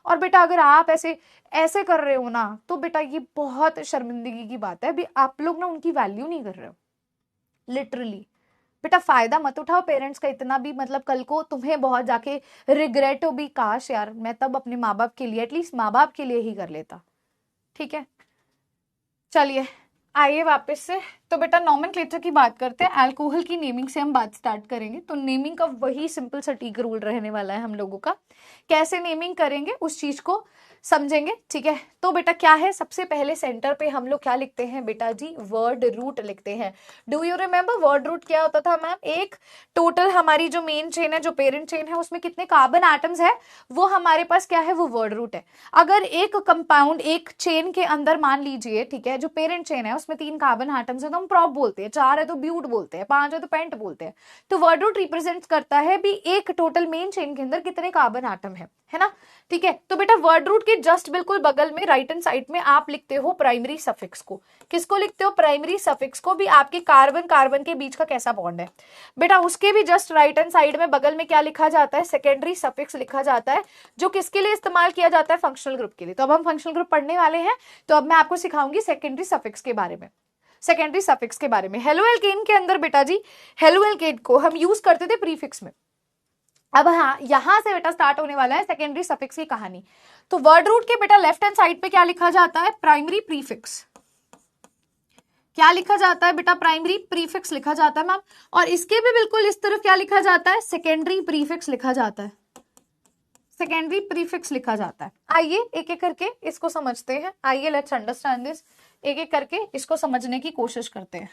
और बेटा अगर आप ऐसे ऐसे कर रहे हो ना, तो बेटा ये बहुत शर्मिंदगी की बात है, अभी आप लोग ना उनकी वैल्यू नहीं कर रहे हो लिटरली। बेटा फायदा मत उठाओ पेरेंट्स का इतना भी, मतलब कल को तुम्हें बहुत जाके रिग्रेट हो भी, काश यार मैं तब अपने माँ बाप के लिए, एटलीस्ट माँ बाप के लिए ही कर लेता। ठीक है चलिए आइए वापस से। तो बेटा नॉमेनक्लेचर की बात करते हैं, अल्कोहल की नेमिंग से हम बात स्टार्ट करेंगे। तो नेमिंग का वही सिंपल सटीक रूल रहने वाला है हम लोगों का, कैसे नेमिंग करेंगे उस चीज को समझेंगे। ठीक है तो बेटा क्या है, सबसे पहले सेंटर पे हम लोग क्या लिखते हैं बेटा जी, वर्ड रूट लिखते हैं। Do you remember word root क्या होता था मैम, एक टोटल हमारी जो मेन चेन है, जो पेरेंट चेन है, उसमें कितने कार्बन एटम्स है वो हमारे पास क्या है, वो वर्ड रूट है। अगर एक कंपाउंड एक चेन के अंदर मान लीजिए, ठीक है, जो पेरेंट चेन है उसमें 3 कार्बन एटम्स है तो हम प्रॉप बोलते हैं, 4 है तो ब्यूट बोलते हैं, 5 है तो पेंट बोलते हैं। तो वर्ड रूट रिप्रेजेंट करता है भी एक टोटल मेन चेन के अंदर कितने कार्बन एटम है ना। ठीक है तो बेटा वर्ड रूट के जस्ट बिल्कुल बगल में राइट हैंड साइड में आप लिखते हो प्राइमरी सफिक्स को। किसको लिखते हो, प्राइमरी सफिक्स को, भी आपके कार्बन कार्बन के बीच का कैसा बॉन्ड है बेटा। उसके भी जस्ट राइट हैंड साइड में बगल में क्या लिखा जाता है, सेकेंडरी सफिक्स लिखा जाता है, जो किसके लिए इस्तेमाल किया जाता है, फंक्शनल ग्रुप के लिए। तो अब हम फंक्शनल ग्रुप पढ़ने वाले हैं, तो अब मैं आपको सिखाऊंगी सेकेंडरी सफिक्स के बारे में। सेकेंडरी सफिक्स के बारे में, हेलो एल्केन के अंदर बेटा जी, हेलो एल्केन को हम यूज करते थे प्रीफिक्स में। अब हाँ यहां से बेटा स्टार्ट होने वाला है सेकेंडरी सफिक्स की कहानी। तो वर्ड रूट के बेटा लेफ्ट हैंड साइड पे क्या लिखा जाता है, प्राइमरी प्रीफिक्स। क्या लिखा जाता है बेटा, प्राइमरी प्रीफिक्स लिखा जाता है मैम। और इसके भी बिल्कुल इस तरफ क्या लिखा जाता है, सेकेंडरी प्रीफिक्स लिखा जाता है, सेकेंडरी प्रीफिक्स लिखा जाता है। आइए एक एक करके इसको समझते हैं, आइए लेट्स अंडरस्टैंड दिस, एक एक करके इसको समझने की कोशिश करते हैं।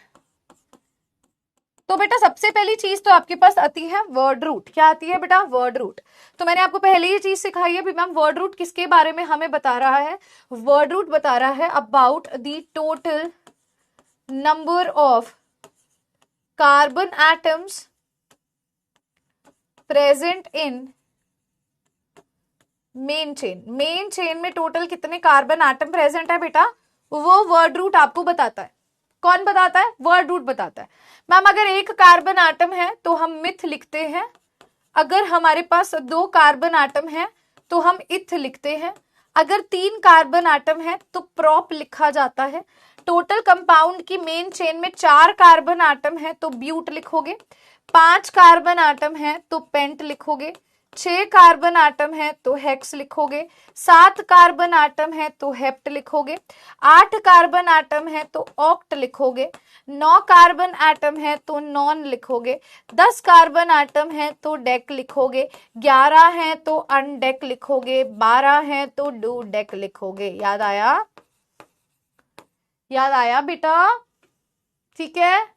तो बेटा सबसे पहली चीज तो आपके पास आती है वर्ड रूट। क्या आती है बेटा? Word root. तो मैंने आपको पहले ये चीज सिखाई है मैम, वर्ड रूट किसके बारे में हमें बता रहा है? वर्ड रूट बता रहा है about the total number of carbon atoms present in main chain. Main chain में टोटल कितने कार्बन एटम प्रेजेंट है बेटा, वो वर्ड रूट आपको बताता है। कौन बताता है? वर्ड रूट बताता है। मैम अगर एक कार्बन एटम है तो हम मिथ लिखते हैं, अगर हमारे पास 2 कार्बन एटम है तो हम इथ लिखते हैं, अगर 3 कार्बन एटम है तो प्रॉप लिखा जाता है। टोटल कंपाउंड की मेन चेन में 4 कार्बन एटम है तो ब्यूट लिखोगे, 5 कार्बन एटम है तो पेंट लिखोगे, 6 कार्बन आटम है तो हेक्स लिखोगे, 7 कार्बन आटम है तो हेप्ट लिखोगे, 8 कार्बन आटम है तो ऑक्ट लिखोगे, 9 कार्बन आटम है तो नॉन लिखोगे, 10 कार्बन आटम है तो डेक लिखोगे, 11 है तो अनडेक लिखोगे, 12 है तो डू डेक लिखोगे। याद आया? याद आया बेटा? ठीक है,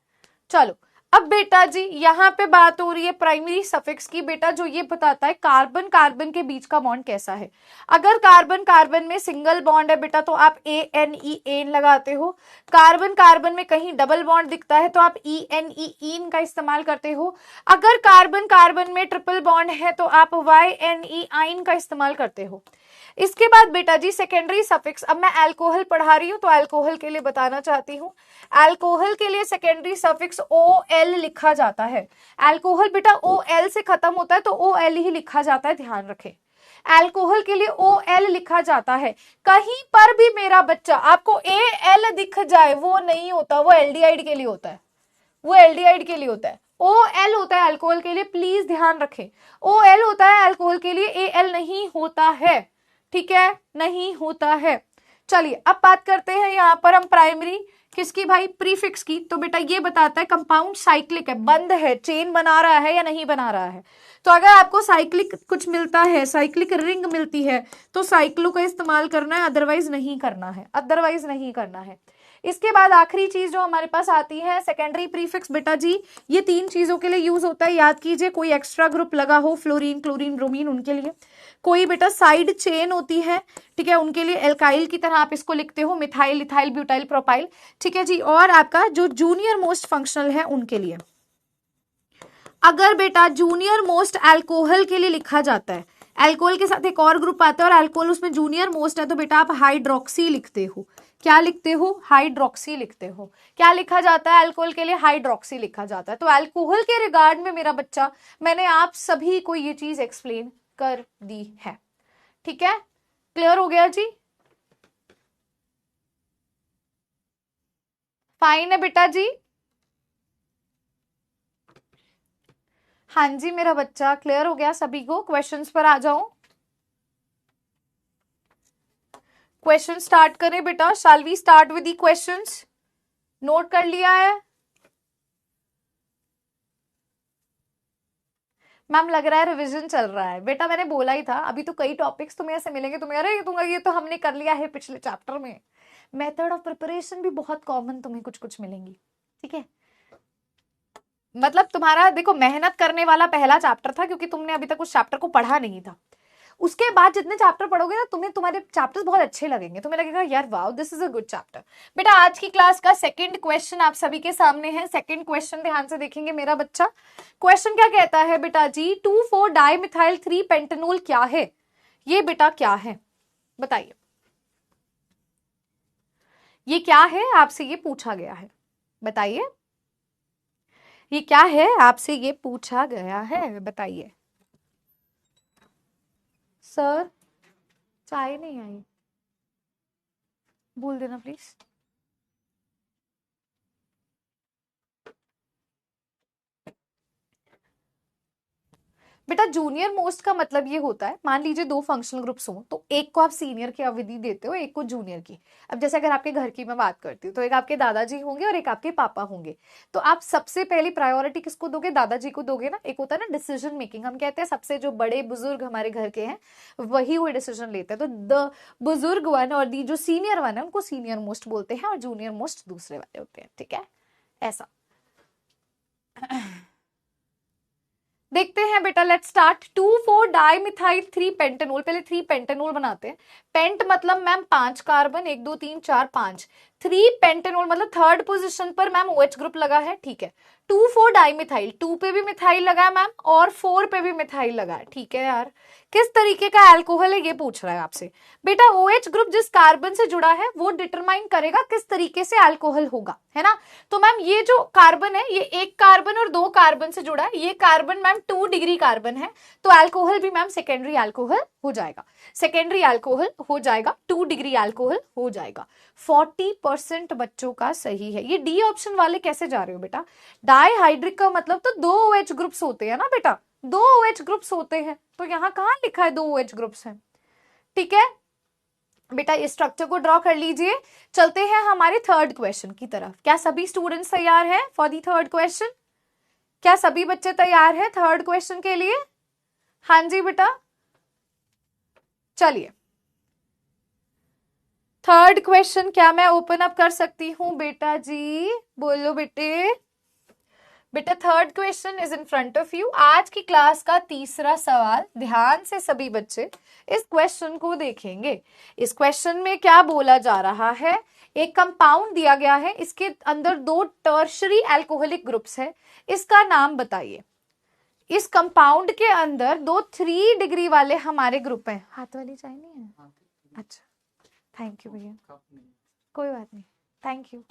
चलो अब बेटा जी यहाँ पे बात हो रही है प्राइमरी सफिक्स की। बेटा जो ये बताता है कार्बन कार्बन के बीच का बॉन्ड कैसा है। अगर कार्बन कार्बन में सिंगल बॉन्ड है बेटा तो आप ANE एन लगाते हो, कार्बन कार्बन में कहीं डबल बॉन्ड दिखता है तो आप ENE इन का इस्तेमाल करते हो, अगर कार्बन कार्बन में ट्रिपल बॉन्ड है तो आप YNE आइन का इस्तेमाल करते हो। इसके बाद बेटा जी सेकेंडरी सफिक्स। अब मैं अल्कोहल पढ़ा रही हूं तो अल्कोहल के लिए बताना चाहती हूँ, अल्कोहल के लिए सेकेंडरी सफिक्स OL लिखा जाता है। अल्कोहल बेटा OL से खत्म होता है तो OL ही लिखा जाता है, ध्यान रखें। अल्कोहल के लिए OL लिखा जाता है। कहीं पर भी मेरा बच्चा आपको AL दिख जाए वो नहीं होता, वो एल्डिहाइड के लिए होता है, वो एल्डिहाइड के लिए होता है। OL होता है अल्कोहल के लिए, प्लीज ध्यान रखें। OL होता है अल्कोहल के लिए, AL नहीं होता है, ठीक है, नहीं होता है। चलिए अब बात करते हैं यहाँ पर हम प्राइमरी किसकी भाई? प्रीफिक्स की। तो बेटा ये बताता है कंपाउंड साइक्लिक है, बंद है, चेन बना रहा है या नहीं बना रहा है। तो अगर आपको साइक्लिक कुछ मिलता है, साइक्लिक रिंग मिलती है तो साइक्लो का इस्तेमाल करना है, अदरवाइज नहीं करना है, अदरवाइज नहीं करना है। इसके बाद आखिरी चीज जो हमारे पास आती है सेकेंडरी प्रीफिक्स। बेटा जी ये 3 चीजों के लिए यूज होता है, याद कीजिए। कोई एक्स्ट्रा ग्रुप लगा हो, फ्लोरीन क्लोरीन ब्रोमीन, उनके लिए। कोई बेटा साइड चेन होती है, ठीक है, उनके लिए एल्काइल की तरह आप इसको लिखते हो, मिथाइल इथाइल ब्यूटाइल प्रोपाइल, ठीक है जी। और आपका जो जूनियर मोस्ट फंक्शनल है उनके लिए। अगर बेटा जूनियर मोस्ट अल्कोहल के लिए लिखा जाता है, अल्कोहल के साथ एक और ग्रुप आता है और अल्कोहल उसमें जूनियर मोस्ट है, तो बेटा आप हाइड्रोक्सी लिखते हो। क्या लिखते हो? हाइड्रोक्सी लिखते हो। क्या लिखा जाता है अल्कोहल के लिए? हाइड्रोक्सी लिखा जाता है। तो अल्कोहल के रिगार्ड में मेरा बच्चा मैंने आप सभी को ये चीज एक्सप्लेन कर दी है, ठीक है, क्लियर हो गया जी? फाइन है बेटा जी? हाँ जी मेरा बच्चा, क्लियर हो गया सभी को? क्वेश्चंस पर आ जाओ, क्वेश्चन स्टार्ट करें बेटा। Shall we start with the questions? Note कर लिया है मैम? लग रहा है रिवीजन चल रहा है बेटा, मैंने बोला ही था। अभी तो कई टॉपिक्स तुम्हें ऐसे मिलेंगे, तुम्हें अरे ये तो हमने कर लिया है पिछले चैप्टर में। मेथड ऑफ प्रिपरेशन भी बहुत कॉमन तुम्हें कुछ कुछ मिलेंगी, ठीक है। मतलब तुम्हारा देखो मेहनत करने वाला पहला चैप्टर था क्योंकि तुमने अभी तक उस चैप्टर को पढ़ा नहीं था। उसके बाद जितने चैप्टर पढ़ोगे ना तुम्हें तुम्हारे चैप्टर्स बहुत अच्छे लगेंगे, तुम्हें लगेगा यार wow this is a good chapter. बेटा आज की क्लास का सेकंड क्वेश्चन आप सभी के सामने है। सेकंड क्वेश्चन ध्यान से देखेंगे मेरा बच्चा। क्वेश्चन क्या कहता है बेटा जी? 2,4-डाइमिथाइल 3-पेंटेनॉल क्या है? ये बेटा क्या है बताइए, ये क्या है? आपसे ये पूछा गया है, बताइए ये क्या है? आपसे ये पूछा गया है, बताइए। सर चाय नहीं आई, बोल देना प्लीज। बेटा जूनियर मोस्ट का मतलब ये होता है, मान लीजिए 2 फंक्शनल ग्रुप्स हो तो एक को आप सीनियर की अवधि देते हो, एक को जूनियर की। अब जैसे अगर आपके घर की मैं बात करती हूँ तो एक आपके दादाजी होंगे और एक आपके पापा होंगे, तो आप सबसे पहली प्रायोरिटी किसको दोगे? दादाजी को दोगे ना। एक होता है ना डिसीजन मेकिंग, हम कहते हैं सबसे जो बड़े बुजुर्ग हमारे घर के हैं वही वो डिसीजन लेते हैं, तो द बुजुर्ग वन और दी जो सीनियर वन है उनको सीनियर मोस्ट बोलते हैं और जूनियर मोस्ट दूसरे वाले होते हैं, ठीक है, ऐसा। देखते हैं बेटा, लेट्स स्टार्ट। 2,4 dimethyl 3 pentanol. पहले 3 पेंटेनॉल बनाते हैं। पेंट मतलब मैम 5 कार्बन, 1 2 3 4 5। 3 पेंटेनॉल मतलब थर्ड पोजीशन पर मैम OH ग्रुप लगा है, ठीक है। 2,4 डाइमिथाइल, 2 पे भी मिथाइल लगा है मैम और 4 पे भी मिथाइल लगा है, ठीक है यार। किस तरीके का अल्कोहल है ये पूछ रहा है आपसे बेटा। OH ग्रुप जिस कार्बन से जुड़ा है वो डिटरमाइन करेगा किस तरीके से अल्कोहल होगा, है ना। तो मैम ये जो कार्बन है ये 1 कार्बन और 2 कार्बन से जुड़ा है। ये कार्बन मैम 2 डिग्री कार्बन है, तो अल्कोहल भी मैम सेकेंडरी अल्कोहल हो जाएगा। सेकेंडरी अल्कोहल हो जाएगा, 2 डिग्री अल्कोहल हो जाएगा। 40% बच्चों का सही है। ये डी ऑप्शन वाले कैसे जा रहे हो बेटा। डाइहाइड्रिक का मतलब तो 2 OH ग्रुप्स होते हैं ना बेटा, 2 OH ग्रुप्स होते हैं। तो यहां कहां लिखा है 2 OH ग्रुप्स हैं, ठीक है बेटा। इस स्ट्रक्चर को ड्रॉ कर लीजिए। चलते हैं हमारे थर्ड क्वेश्चन की तरफ। क्या सभी स्टूडेंट्स तैयार हैं फॉर दी थर्ड क्वेश्चन? क्या सभी बच्चे तैयार हैं थर्ड क्वेश्चन के लिए? हाँ जी बेटा, चलिए थर्ड क्वेश्चन क्या मैं ओपन अप कर सकती हूं बेटा जी? बोलो बेटे। बेटा third question is in front of you. आज की क्लास का तीसरा सवाल, ध्यान से सभी बच्चे इस क्वेश्चन को देखेंगे। इस क्वेश्चन में क्या बोला जा रहा है, एक कंपाउंड दिया गया है, इसके अंदर 2 टर्शरी अल्कोहलिक ग्रुप्स है, इसका नाम बताइए। इस कंपाउंड के अंदर 2 3 डिग्री वाले हमारे ग्रुप हैं। हाथ वाली चाय नहीं है? अच्छा, थैंक यू भैया, कोई बात नहीं, थैंक यू।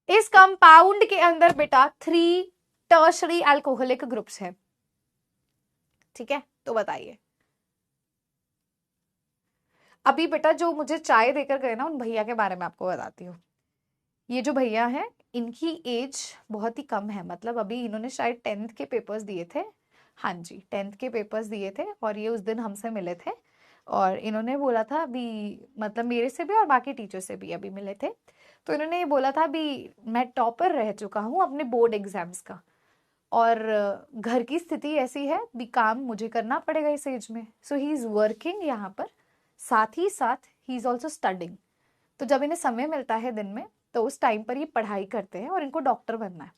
इस कंपाउंड के अंदर बेटा 3 टर्शरी अल्कोहलिक ग्रुप्स हैं, ठीक है। तो बताइए। अभी बेटा जो मुझे चाय देकर गए ना उन भैया के बारे में आपको बताती हूँ। ये जो भैया हैं इनकी एज बहुत ही कम है, मतलब अभी इन्होंने शायद 10th के पेपर्स दिए थे। हाँ जी, 10th के पेपर्स दिए थे और ये उस दिन हमसे मिले थे और इन्होंने बोला था अभी, मतलब मेरे से भी और बाकी टीचर से भी अभी मिले थे, तो इन्होंने ये बोला था अभी मैं टॉपर रह चुका हूँ अपने बोर्ड एग्जाम्स का और घर की स्थिति ऐसी है भी काम मुझे करना पड़ेगा इस एज में। सो ही इज वर्किंग यहाँ पर, साथ ही साथ ही इज ऑल्सो स्टडिंग। तो जब इन्हें समय मिलता है दिन में तो उस टाइम पर ये पढ़ाई करते हैं और इनको डॉक्टर बनना है।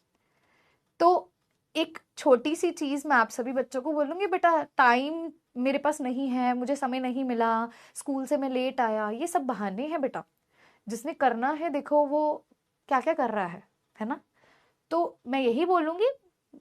तो एक छोटी सी चीज मैं आप सभी बच्चों को बोलूंगी बेटा, टाइम मेरे पास नहीं है, मुझे समय नहीं मिला, स्कूल से मैं लेट आया, ये सब बहाने हैं बेटा। जिसने करना है देखो वो क्या क्या कर रहा है ना। तो मैं यही बोलूंगी,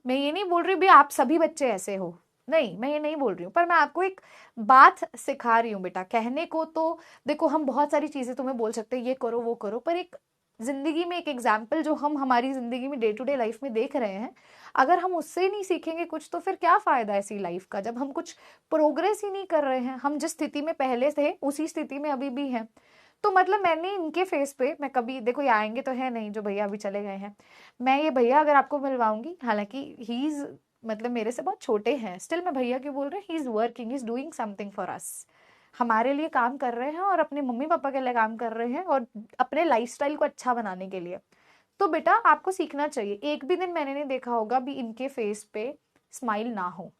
मैं ये नहीं बोल रही भी आप सभी बच्चे ऐसे हो, नहीं मैं ये नहीं बोल रही हूँ, पर मैं आपको एक बात सिखा रही हूँ बेटा। कहने को तो देखो हम बहुत सारी चीजें तुम्हें बोल सकते हैं ये करो वो करो, पर एक जिंदगी में एक एग्जाम्पल जो हम हमारी जिंदगी में डे टू डे लाइफ में देख रहे हैं, अगर हम उससे नहीं सीखेंगे कुछ तो फिर क्या फायदा ऐसी लाइफ का जब हम कुछ प्रोग्रेस ही नहीं कर रहे हैं। हम जिस स्थिति में पहले थे उसी स्थिति में अभी भी हैं। तो मतलब मैंने इनके फेस पे, मैं कभी देखो ये आएंगे तो है नहीं जो भैया अभी चले गए हैं, मैं ये भैया अगर आपको मिलवाऊंगी, हालांकि ही इज मतलब मेरे से बहुत छोटे हैं, स्टिल मैं भैया क्यों बोल रहे हैं, ही is working, he is doing something for us. हमारे लिए काम कर रहे हैं और अपने मम्मी पापा के लिए काम कर रहे हैं और अपने लाइफस्टाइल को अच्छा बनाने के लिए। तो बेटा आपको सीखना चाहिए। एक भी दिन मैंने नहीं देखा होगा भी इनके फेस पे स्माइल ना हो।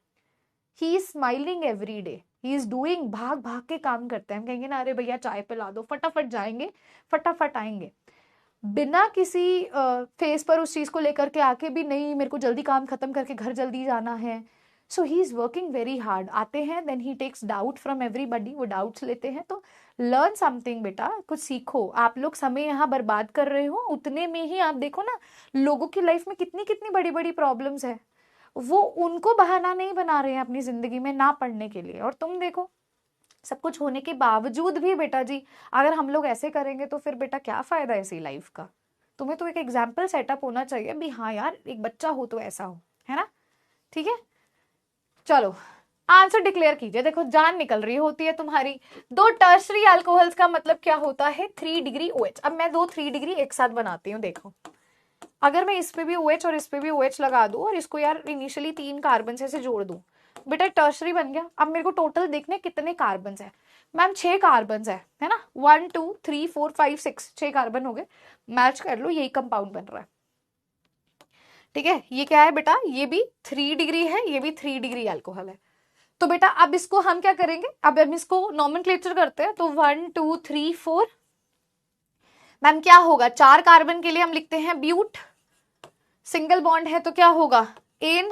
He is smiling every day, he is doing, भाग भाग के काम करते हैं। हम कहेंगे ना अरे भैया चाय पिला दो, फटाफट जाएंगे फटाफट आएंगे, बिना किसी फेस पर उस चीज को लेकर के आके भी नहीं मेरे को जल्दी काम खत्म करके घर जल्दी जाना है। So he is working very hard. आते हैं then he takes doubt from everybody, वो डाउट्स लेते हैं। तो लर्न समथिंग बेटा, कुछ सीखो। आप लोग समय यहाँ बर्बाद कर रहे हो, उतने में ही आप देखो ना लोगों की लाइफ में कितनी कितनी बड़ी बड़ी प्रॉब्लम्स है, वो उनको बहाना नहीं बना रहे हैं अपनी जिंदगी में ना पढ़ने के लिए। और तुम देखो सब कुछ होने के बावजूद भी बेटा जी अगर हम लोग ऐसे करेंगे तो फिर बेटा क्या फायदा ऐसी लाइफ का। तुम्हें तो एक एग्जाम्पल सेटअप होना चाहिए भी, हाँ यार एक बच्चा हो तो ऐसा हो, है ना। ठीक है, चलो आंसर डिक्लेयर कीजिए। देखो जान निकल रही होती है तुम्हारी। 2 टर्शरी अल्कोहल्स का मतलब क्या होता है, 3 डिग्री OH। अब मैं 2 3 डिग्री एक साथ बनाती हूँ। देखो अगर मैं इस पे भी OH और इस पे भी OH लगा दूं और इसको यार इनिशियली 3 कार्बन से ऐसे जोड़ दूं, बेटा टर्शरी बन गया। अब मेरे को टोटल देखने कितने कार्बन है मैम, 6 कार्बन है ना। 1 2 3 4 5 6, 6 कार्बन हो गए। मैच कर लो, यही कंपाउंड बन रहा है। ठीक है, ये क्या है बेटा, ये भी 3 डिग्री है, ये भी 3 डिग्री अल्कोहल है। तो बेटा अब इसको हम क्या करेंगे, अब हम इसको नॉमेनक्लेचर करते हैं। तो 1 2 3 4 मैम क्या होगा, 4 कार्बन के लिए हम लिखते हैं ब्यूट, सिंगल बॉन्ड है तो क्या होगा, एन।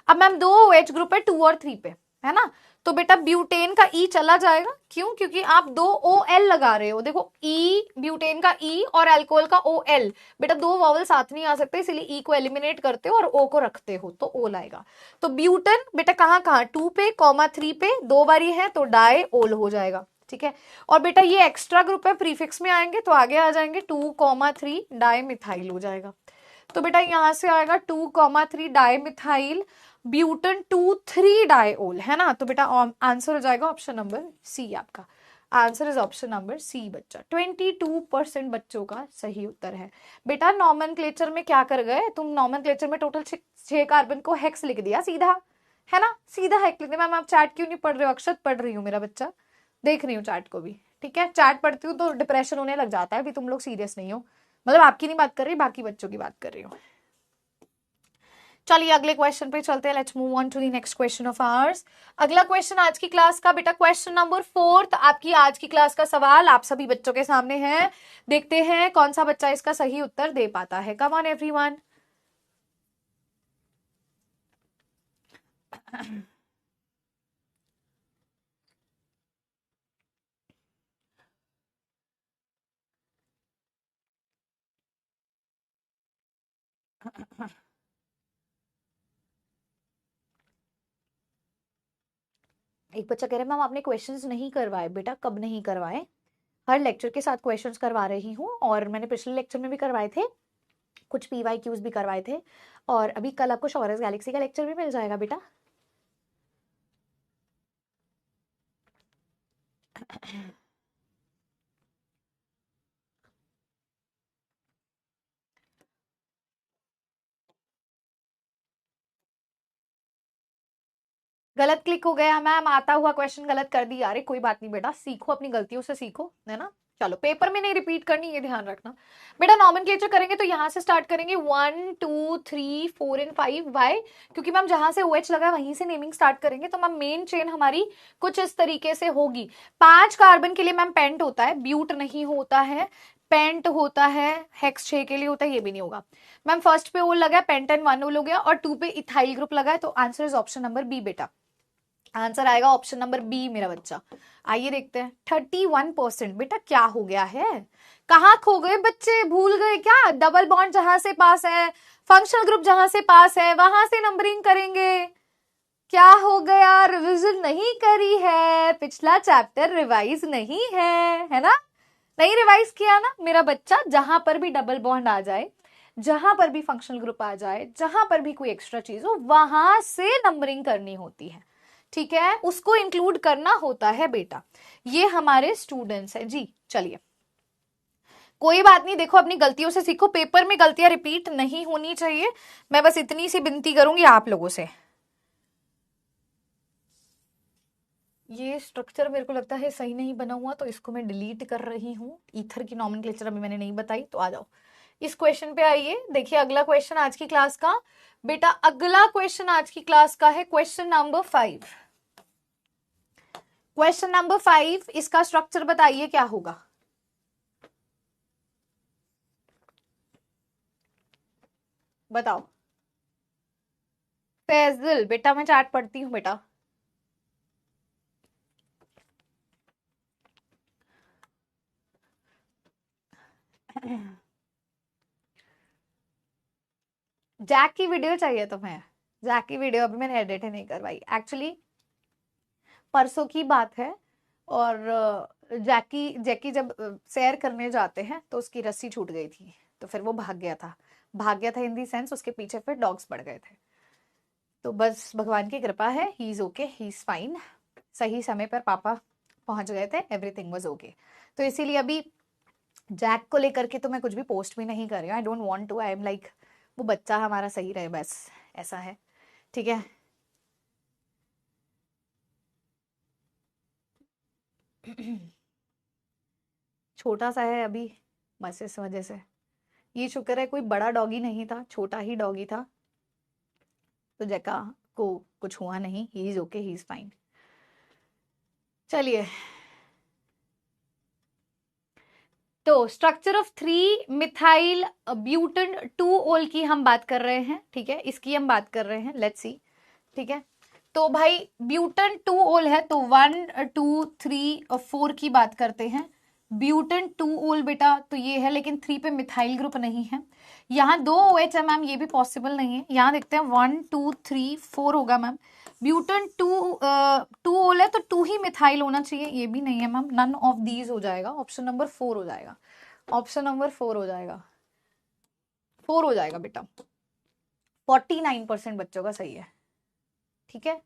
अब मैम दो OH ग्रुप है 2 और 3 पे, है ना, तो बेटा ब्यूटेन का ई चला जाएगा, क्यों, क्योंकि आप दो OL लगा रहे हो। देखो ई, ब्यूटेन का ई और अल्कोहल का OL, बेटा दो वॉवल साथ नहीं आ सकते, इसीलिए ई को एलिमिनेट करते हो और O को रखते हो तो O लाएगा। तो ब्यूटन बेटा कहाँ कहाँ, 2 पे, 3 पे, दो बारी है तो डाई ओल हो जाएगा, ठीक है। और बेटा ये एक्स्ट्रा ग्रुप है, प्रीफिक्स में आएंगे तो आगे आ जाएंगे 2,3 डाई मिथाइल हो जाएगा। तो बेटा यहां से आएगा 2,3 डाई मिथाइल ब्यूटन 2,3 डाइओल, है ना। तो बेटा आंसर हो जाएगा ऑप्शन नंबर सी, आपका answer is option number C बच्चा। 22% बच्चों का सही उत्तर है। बेटा नॉमेनक्लेचर में क्या कर गए तुम, नॉमेनक्लेचर में टोटल 6 कार्बन को हेक्स लिख दिया सीधा, है ना, सीधा हेक्स लिख दिया। मैम आप चैट क्यों नहीं पढ़ रहे हो, अक्षत पढ़ रही हूँ मेरा बच्चा, देख रही हूँ चैट को भी, ठीक है। चैट पढ़ती हूँ तो डिप्रेशन होने लग जाता है, भी तुम लोग सीरियस नहीं हो, मतलब आपकी नहीं बात कर रही, बाकी बच्चों की बात कर रही हूँ। चलिए अगले क्वेश्चन पे चलते हैं, let's move on to the next question of ours. अगला क्वेश्चन आज की क्लास का बेटा क्वेश्चन नंबर 4, आपकी आज की क्लास का सवाल आप सभी बच्चों के सामने है। देखते हैं कौन सा बच्चा इसका सही उत्तर दे पाता है। Come on everyone. एक बच्चा कह रहा है मैम आपने क्वेश्चंस नहीं करवाए। बेटा कब नहीं करवाए, हर लेक्चर के साथ क्वेश्चंस करवा रही हूँ, और मैंने पिछले लेक्चर में भी करवाए थे, कुछ PYQs भी करवाए थे, और अभी कल आपको शॉरस गैलेक्सी का लेक्चर भी मिल जाएगा बेटा। गलत क्लिक हो गया मैम, आता हुआ क्वेश्चन गलत कर दिया। अरे कोई बात नहीं बेटा, सीखो, अपनी गलतियों से सीखो, है ना। चलो पेपर में नहीं रिपीट करनी, ये ध्यान रखना। बेटा नॉमेनक्लेचर करेंगे तो यहां से स्टार्ट करेंगे 1 2 3 4 एंड 5। वाई, क्योंकि मैम जहां से OH लगा है वहीं से नेमिंग स्टार्ट करेंगे, तो मैम मेन चेन हमारी कुछ इस तरीके से होगी। 5 कार्बन के लिए मैम पेंट होता है, ब्यूट नहीं होता है, पेंट होता है, हेक्स 6 के लिए होता है, ये भी नहीं होगा। मैम फर्स्ट पे ओल लगा है, पेंटन 1 ओल हो गया, और 2 पे इथाइल ग्रुप लगा है, तो answer is option number B बेटा, आंसर आएगा ऑप्शन नंबर बी मेरा बच्चा। आइए देखते हैं 31%। बेटा क्या हो गया है, कहाँ खो गए बच्चे, भूल गए क्या, डबल बॉन्ड जहां से पास है, फंक्शनल ग्रुप जहां से पास है वहां से नंबरिंग करेंगे। क्या हो गया, रिवीजन नहीं करी है, पिछला चैप्टर रिवाइज नहीं है ना, नहीं रिवाइज किया ना मेरा बच्चा। जहां पर भी डबल बॉन्ड आ जाए, जहां पर भी फंक्शनल ग्रुप आ जाए, जहां पर भी कोई एक्स्ट्रा चीज हो, वहां से नंबरिंग करनी होती है, ठीक है, उसको इंक्लूड करना होता है बेटा। ये हमारे स्टूडेंट्स हैं जी। चलिए कोई बात नहीं, देखो अपनी गलतियों से सीखो, पेपर में गलतियां रिपीट नहीं होनी चाहिए, मैं बस इतनी सी विनती करूंगी आप लोगों से। ये स्ट्रक्चर मेरे को लगता है सही नहीं बना हुआ, तो इसको मैं डिलीट कर रही हूँ। ईथर की नॉमेनक्लेचर अभी मैंने नहीं बताई, तो आ जाओ इस क्वेश्चन पे आइए। देखिए अगला क्वेश्चन आज की क्लास का, बेटा अगला क्वेश्चन आज की क्लास का है क्वेश्चन नंबर 5। क्वेश्चन नंबर 5, इसका स्ट्रक्चर बताइए क्या होगा। बताओ फैजल, बेटा मैं चैट पढ़ती हूँ बेटा। जैक की वीडियो चाहिए तुम्हें, जैक की वीडियो अभी मैंने एडिट ही नहीं करवाई एक्चुअली, परसों की बात है। और जैकी जब सैर करने जाते हैं तो उसकी रस्सी छूट गई थी, तो फिर वो भाग गया था इन दी सेंस, उसके पीछे फिर डॉग्स पड़ गए थे। तो बस भगवान की कृपा है, he is okay, he is fine. सही समय पर पापा पहुंच गए थे, एवरीथिंग वाज ओके। तो इसीलिए अभी जैक को लेकर के तो मैं कुछ भी पोस्ट भी नहीं कर रही हूँ, I don't want to, I am like वो बच्चा हमारा सही रहे बस, ऐसा है, ठीक है। छोटा सा है अभी, बस इस वजह से। ये शुक्र है कोई बड़ा डॉगी नहीं था, छोटा ही डॉगी था, तो जैका को कुछ हुआ नहीं, he is okay, he is fine. चलिए तो स्ट्रक्चर ऑफ 3 मिथाइल ब्यूटन 2 ओल की हम बात कर रहे हैं, ठीक है, इसकी हम बात कर रहे हैं, लेट्स सी, ठीक है। तो भाई ब्यूटन 2 ओल है, तो 1 2 3 और 4 की बात करते हैं। ब्यूटन 2 ओल बेटा तो ये है, लेकिन 3 पे मिथाइल ग्रुप नहीं है। यहाँ 2 OH है मैम, ये भी पॉसिबल नहीं है। यहाँ देखते हैं 1 2 3 4 होगा मैम। ब्यूटन 2 ओल है तो 2 ही मिथाइल होना चाहिए, ये भी नहीं है मैम। नन ऑफ दीज हो जाएगा, ऑप्शन नंबर 4 हो जाएगा। ऑप्शन नंबर 4 हो जाएगा, 4 हो जाएगा बेटा। 49% बच्चों का सही है, ठीक है,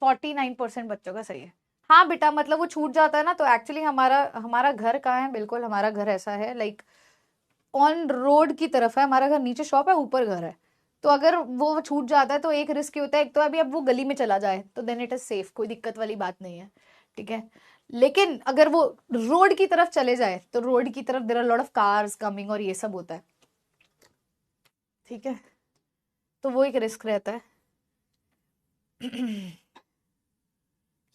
49% बच्चों का सही है। हाँ बेटा, मतलब वो छूट जाता है ना, तो एक्चुअली हमारा घर कहाँ है, बिल्कुल हमारा घर ऐसा है, लाइक ऑन रोड की तरफ है हमारा घर, नीचे शॉप है, ऊपर घर है। तो अगर वो छूट जाता है तो एक रिस्क होता है, एक तो अभी अब वो गली में चला जाए तो देन इट इज सेफ, कोई दिक्कत वाली बात नहीं है, ठीक है। लेकिन अगर वो रोड की तरफ चले जाए तो रोड की तरफ there are lot of cars coming और ये सब होता है, ठीक है, तो वो एक रिस्क रहता है।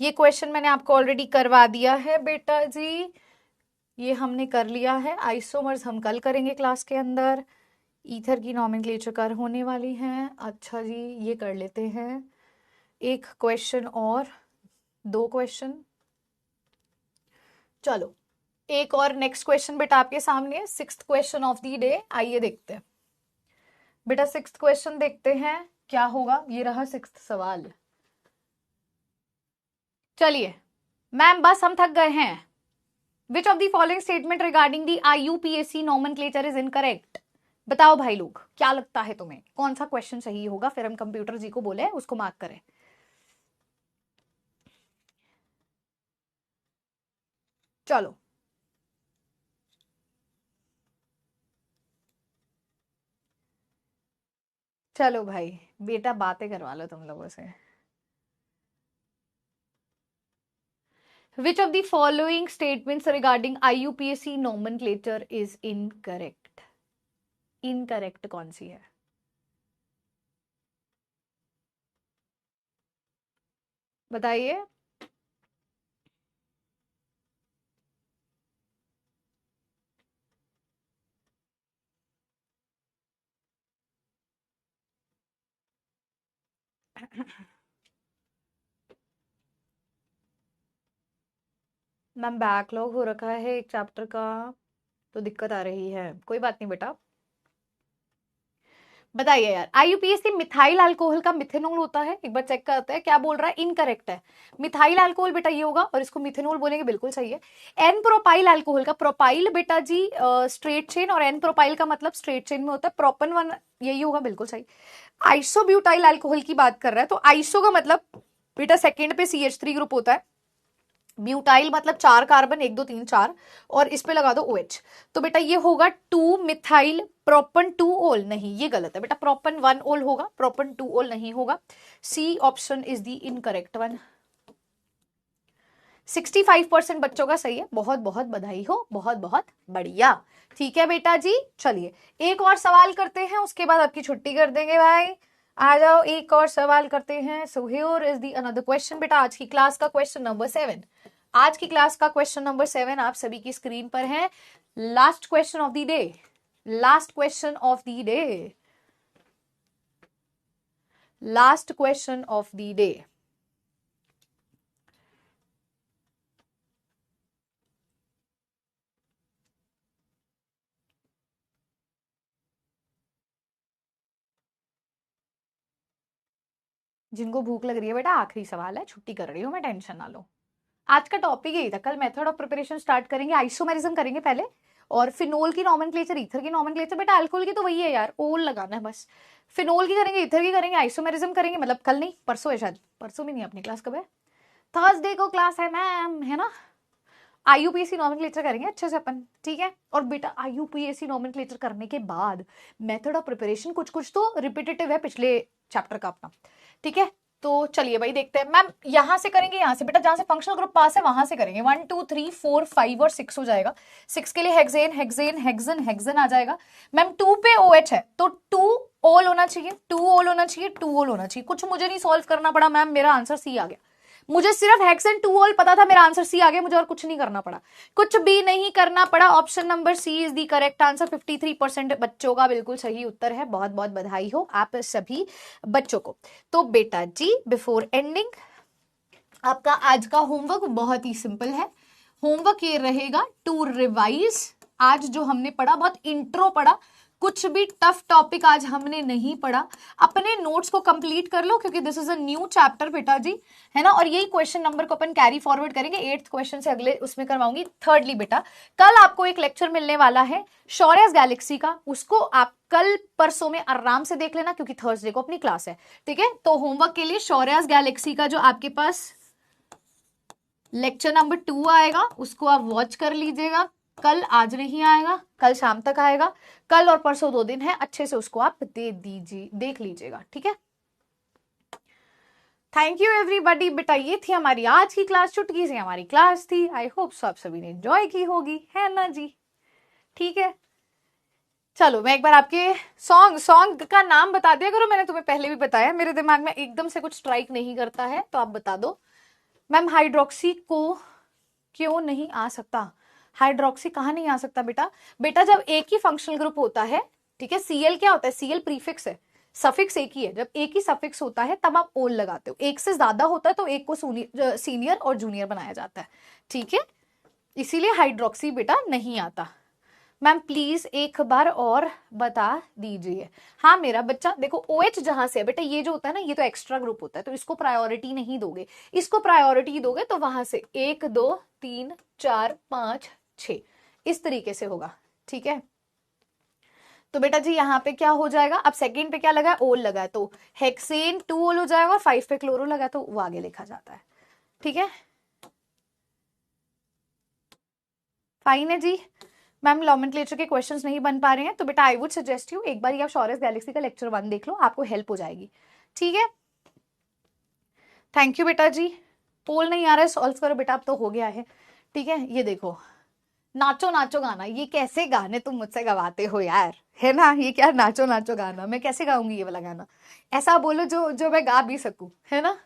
ये क्वेश्चन मैंने आपको ऑलरेडी करवा दिया है बेटा जी, ये हमने कर लिया है। आइसोमर्स हम कल करेंगे क्लास के अंदर। ईथर की नॉमेनक्लेचर कर होने वाली है। अच्छा जी, ये कर लेते हैं एक क्वेश्चन और 2 क्वेश्चन। चलो एक और नेक्स्ट क्वेश्चन बेटा आपके सामने, 6th question of the day. आइए देखते हैं बेटा, 6th क्वेश्चन देखते हैं क्या होगा। ये रहा 6th सवाल। चलिए मैम, बस हम थक गए हैं। Which of the following statement regarding the IUPAC nomenclature is incorrect. बताओ भाई लोग, क्या लगता है तुम्हें कौन सा क्वेश्चन सही होगा, फिर हम कंप्यूटर जी को बोले उसको मार्क करें। चलो चलो भाई, बेटा बातें करवा लो तुम लोगों से। Which of the following statements regarding IUPAC nomenclature is incorrect? Incorrect कौन सी है? बताइए। मैम बैकलॉग हो रखा है एक चैप्टर का, तो दिक्कत आ रही है। कोई बात नहीं बेटा, बताइए यार। IUPAC मिथाइल अल्कोहल का मिथेनॉल होता है, एक बार चेक करते हैं क्या बोल रहा है। इनकरेक्ट है, मिथाइल अल्कोहल बेटा ये होगा और इसको मिथेनॉल बोलेंगे, बिल्कुल सही है। एन प्रोपाइल अल्कोहल का, प्रोपाइल बेटा जी स्ट्रेट चेन और एन प्रोपाइल का मतलब स्ट्रेट चेन में होता है। प्रोपन 1 यही होगा, बिल्कुल सही। आइसोब्यूटाइल अल्कोहल की बात कर रहा है, तो आइसो का मतलब बेटा सेकेंड पे CH3 ग्रुप होता है। ब्यूटाइल मतलब 4 कार्बन, 1 2 3 4, और इस पे लगा दो OH, तो बेटा ये होगा 2 मिथाइल प्रोपन 2 ओल। नहीं, ये गलत है बेटा, प्रोपन 1 ओल होगा, प्रोपन 2 ओल नहीं होगा। C option is the incorrect one. 65% बच्चों का सही है, बहुत बहुत बधाई हो, बहुत बहुत बढ़िया। ठीक है बेटा जी, चलिए एक और सवाल करते हैं, उसके बाद आपकी छुट्टी कर देंगे भाई। आ जाओ, एक और सवाल करते हैं। So here is the another question बेटा, आज की क्लास का क्वेश्चन नंबर 7। आज की क्लास का क्वेश्चन नंबर 7 आप सभी की स्क्रीन पर है। Last question of the day, last question of the day, last question of the day. जिनको भूख लग रही है बेटा, आखिरी सवाल है, छुट्टी कर रही हूं मैं, टेंशन ना लो। आज का टॉपिक यही था, कल मेथड ऑफ प्रिपरेशन स्टार्ट करेंगे। आइसोमेरिज्म करेंगे पहले, और फिनोल की नॉमेनक्लेचर, ईथर की नॉमेनक्लेचर, बेटा अल्कोहल की तो वही है यार, ओल लगाना है बस। फिनोल की करेंगे, ईथर की करेंगे, आइसोमेरिज्म करेंगे, मतलब कल नहीं परसों है शायद, परसों भी नहीं, अपनी क्लास कब है? थर्सडे को क्लास है मैम, है ना। IUPAC नॉमेनक्लेचर करेंगे अच्छे से अपन, ठीक है। और बेटा IUPAC नॉमेनक्लेचर करने के बाद मेथड ऑफ प्रिपरेशन कुछ कुछ तो रिपीटेटिव है पिछले चैप्टर का अपना, ठीक है। तो चलिए भाई देखते हैं। मैम यहां से करेंगे, यहां से बेटा, जहां से फंक्शनल ग्रुप पास है वहां से करेंगे। 1 2 3 4 5 और 6 हो जाएगा। 6 के लिए हेक्सेन हेक्सेन हेक्सेन हेक्सेन आ जाएगा। मैम 2 पे OH है तो 2 ओल होना चाहिए, 2 ओल होना चाहिए, 2 ओल होना चाहिए। कुछ मुझे नहीं सॉल्व करना पड़ा मैम, मेरा आंसर सी आ गया। मुझे सिर्फ हेक्स एंड 2 ऑल पता था, मेरा आंसर सी आ गया, मुझे और कुछ नहीं करना पड़ा, कुछ भी नहीं करना पड़ा। Option number C is the correct answer. 53% बच्चों का बिल्कुल सही उत्तर है। बहुत बहुत बधाई हो आप सभी बच्चों को। तो बेटा जी बिफोर एंडिंग आपका आज का होमवर्क बहुत ही सिंपल है। होमवर्क ये रहेगा टू रिवाइज आज जो हमने पढ़ा, बहुत इंट्रो पढ़ा, कुछ भी टफ टॉपिक आज हमने नहीं पढ़ा। अपने नोट्स को कंप्लीट कर लो क्योंकि this is a new chapter बेटा जी, है ना। और यही क्वेश्चन नंबर को अपन कैरी फॉरवर्ड करेंगे। 8th क्वेश्चन से अगले उसमें करवाऊंगी। थर्डली बेटा कल आपको एक लेक्चर मिलने वाला है शौर्यस गैलेक्सी का, उसको आप कल परसों में आराम से देख लेना क्योंकि थर्सडे को अपनी क्लास है, ठीक है। तो होमवर्क के लिए शौर्यस गैलेक्सी का जो आपके पास लेक्चर नंबर 2 आएगा उसको आप वॉच कर लीजिएगा। कल आज नहीं आएगा, कल शाम तक आएगा। कल और परसों 2 दिन है, अच्छे से उसको आप देख लीजिएगा, ठीक है। Thank you everybody. बेटा ये थी हमारी आज की क्लास, चुटकी से हमारी क्लास थी। आई होप सो आप सभी ने एंजॉय की होगी, है ना जी, ठीक है। चलो मैं एक बार आपके सॉन्ग का नाम बता दिया करो, मैंने तुम्हें पहले भी बताया, मेरे दिमाग में एकदम से कुछ स्ट्राइक नहीं करता है तो आप बता दो। मैम हाइड्रोक्सी को क्यों नहीं आ सकता? हाइड्रोक्सी कहाँ नहीं आ सकता बेटा? बेटा जब एक ही फंक्शनल ग्रुप होता है, ठीक है, सीएल क्या होता है? सीएल प्रीफिक्स है, सफिक्स एक ही है। जब एक ही सफिक्स होता है तब आप ओल लगाते हो, एक से ज्यादा होता है तो एक को सीनियर और जूनियर बनाया जाता है, ठीक है। इसीलिए हाइड्रोक्सी बेटा नहीं आता। मैम प्लीज एक बार और बता दीजिए। हाँ मेरा बच्चा देखो, OH जहां से है बेटा, ये जो होता है ना ये तो एक्स्ट्रा ग्रुप होता है, तो इसको प्रायोरिटी नहीं दोगे, इसको प्रायोरिटी दोगे तो वहां से 1 2 3 4 5 6 इस तरीके से होगा, ठीक है। तो बेटा जी यहाँ पे क्या हो जाएगा? अब सेकंड पे क्या लगा है? ओल लगा है, तो हेक्सेन 2 ओल हो जाएगा, और 5 पे क्लोरो लगा है तो वो आगे लिखा जाता है, ठीक है। फाइन है जी। मैम नॉमेनक्लेचर के क्वेश्चंस नहीं बन पा रहे हैं तो बेटा आई वुड सजेस्ट यू एक बार आप शौर्यस गैलेक्सी का लेक्चर 1 देख लो, आपको हेल्प हो जाएगी, ठीक है। थैंक यू बेटा जी। पोल नहीं आ रहा है, सॉल्व करो बेटा, अब तो हो गया है, ठीक है। ये देखो नाचो नाचो गाना, ये कैसे गाने तुम मुझसे गवाते हो यार, है ना। ये क्या नाचो नाचो गाना, मैं कैसे गाऊंगी ये वाला गाना? ऐसा बोलो जो जो मैं गा भी सकूं, है ना।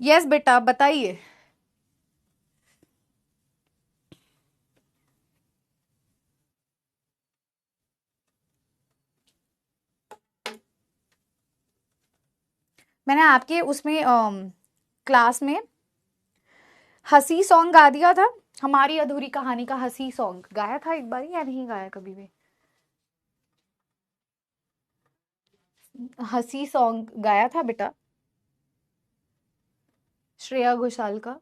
यस बेटा बताइए। मैंने आपके उसमें क्लास में हंसी सॉन्ग गा दिया था, हमारी अधूरी कहानी का हंसी सॉन्ग गाया था एक बार या नहीं गाया कभी भी? हंसी सॉन्ग गाया था बेटा, श्रेया घोषाल का,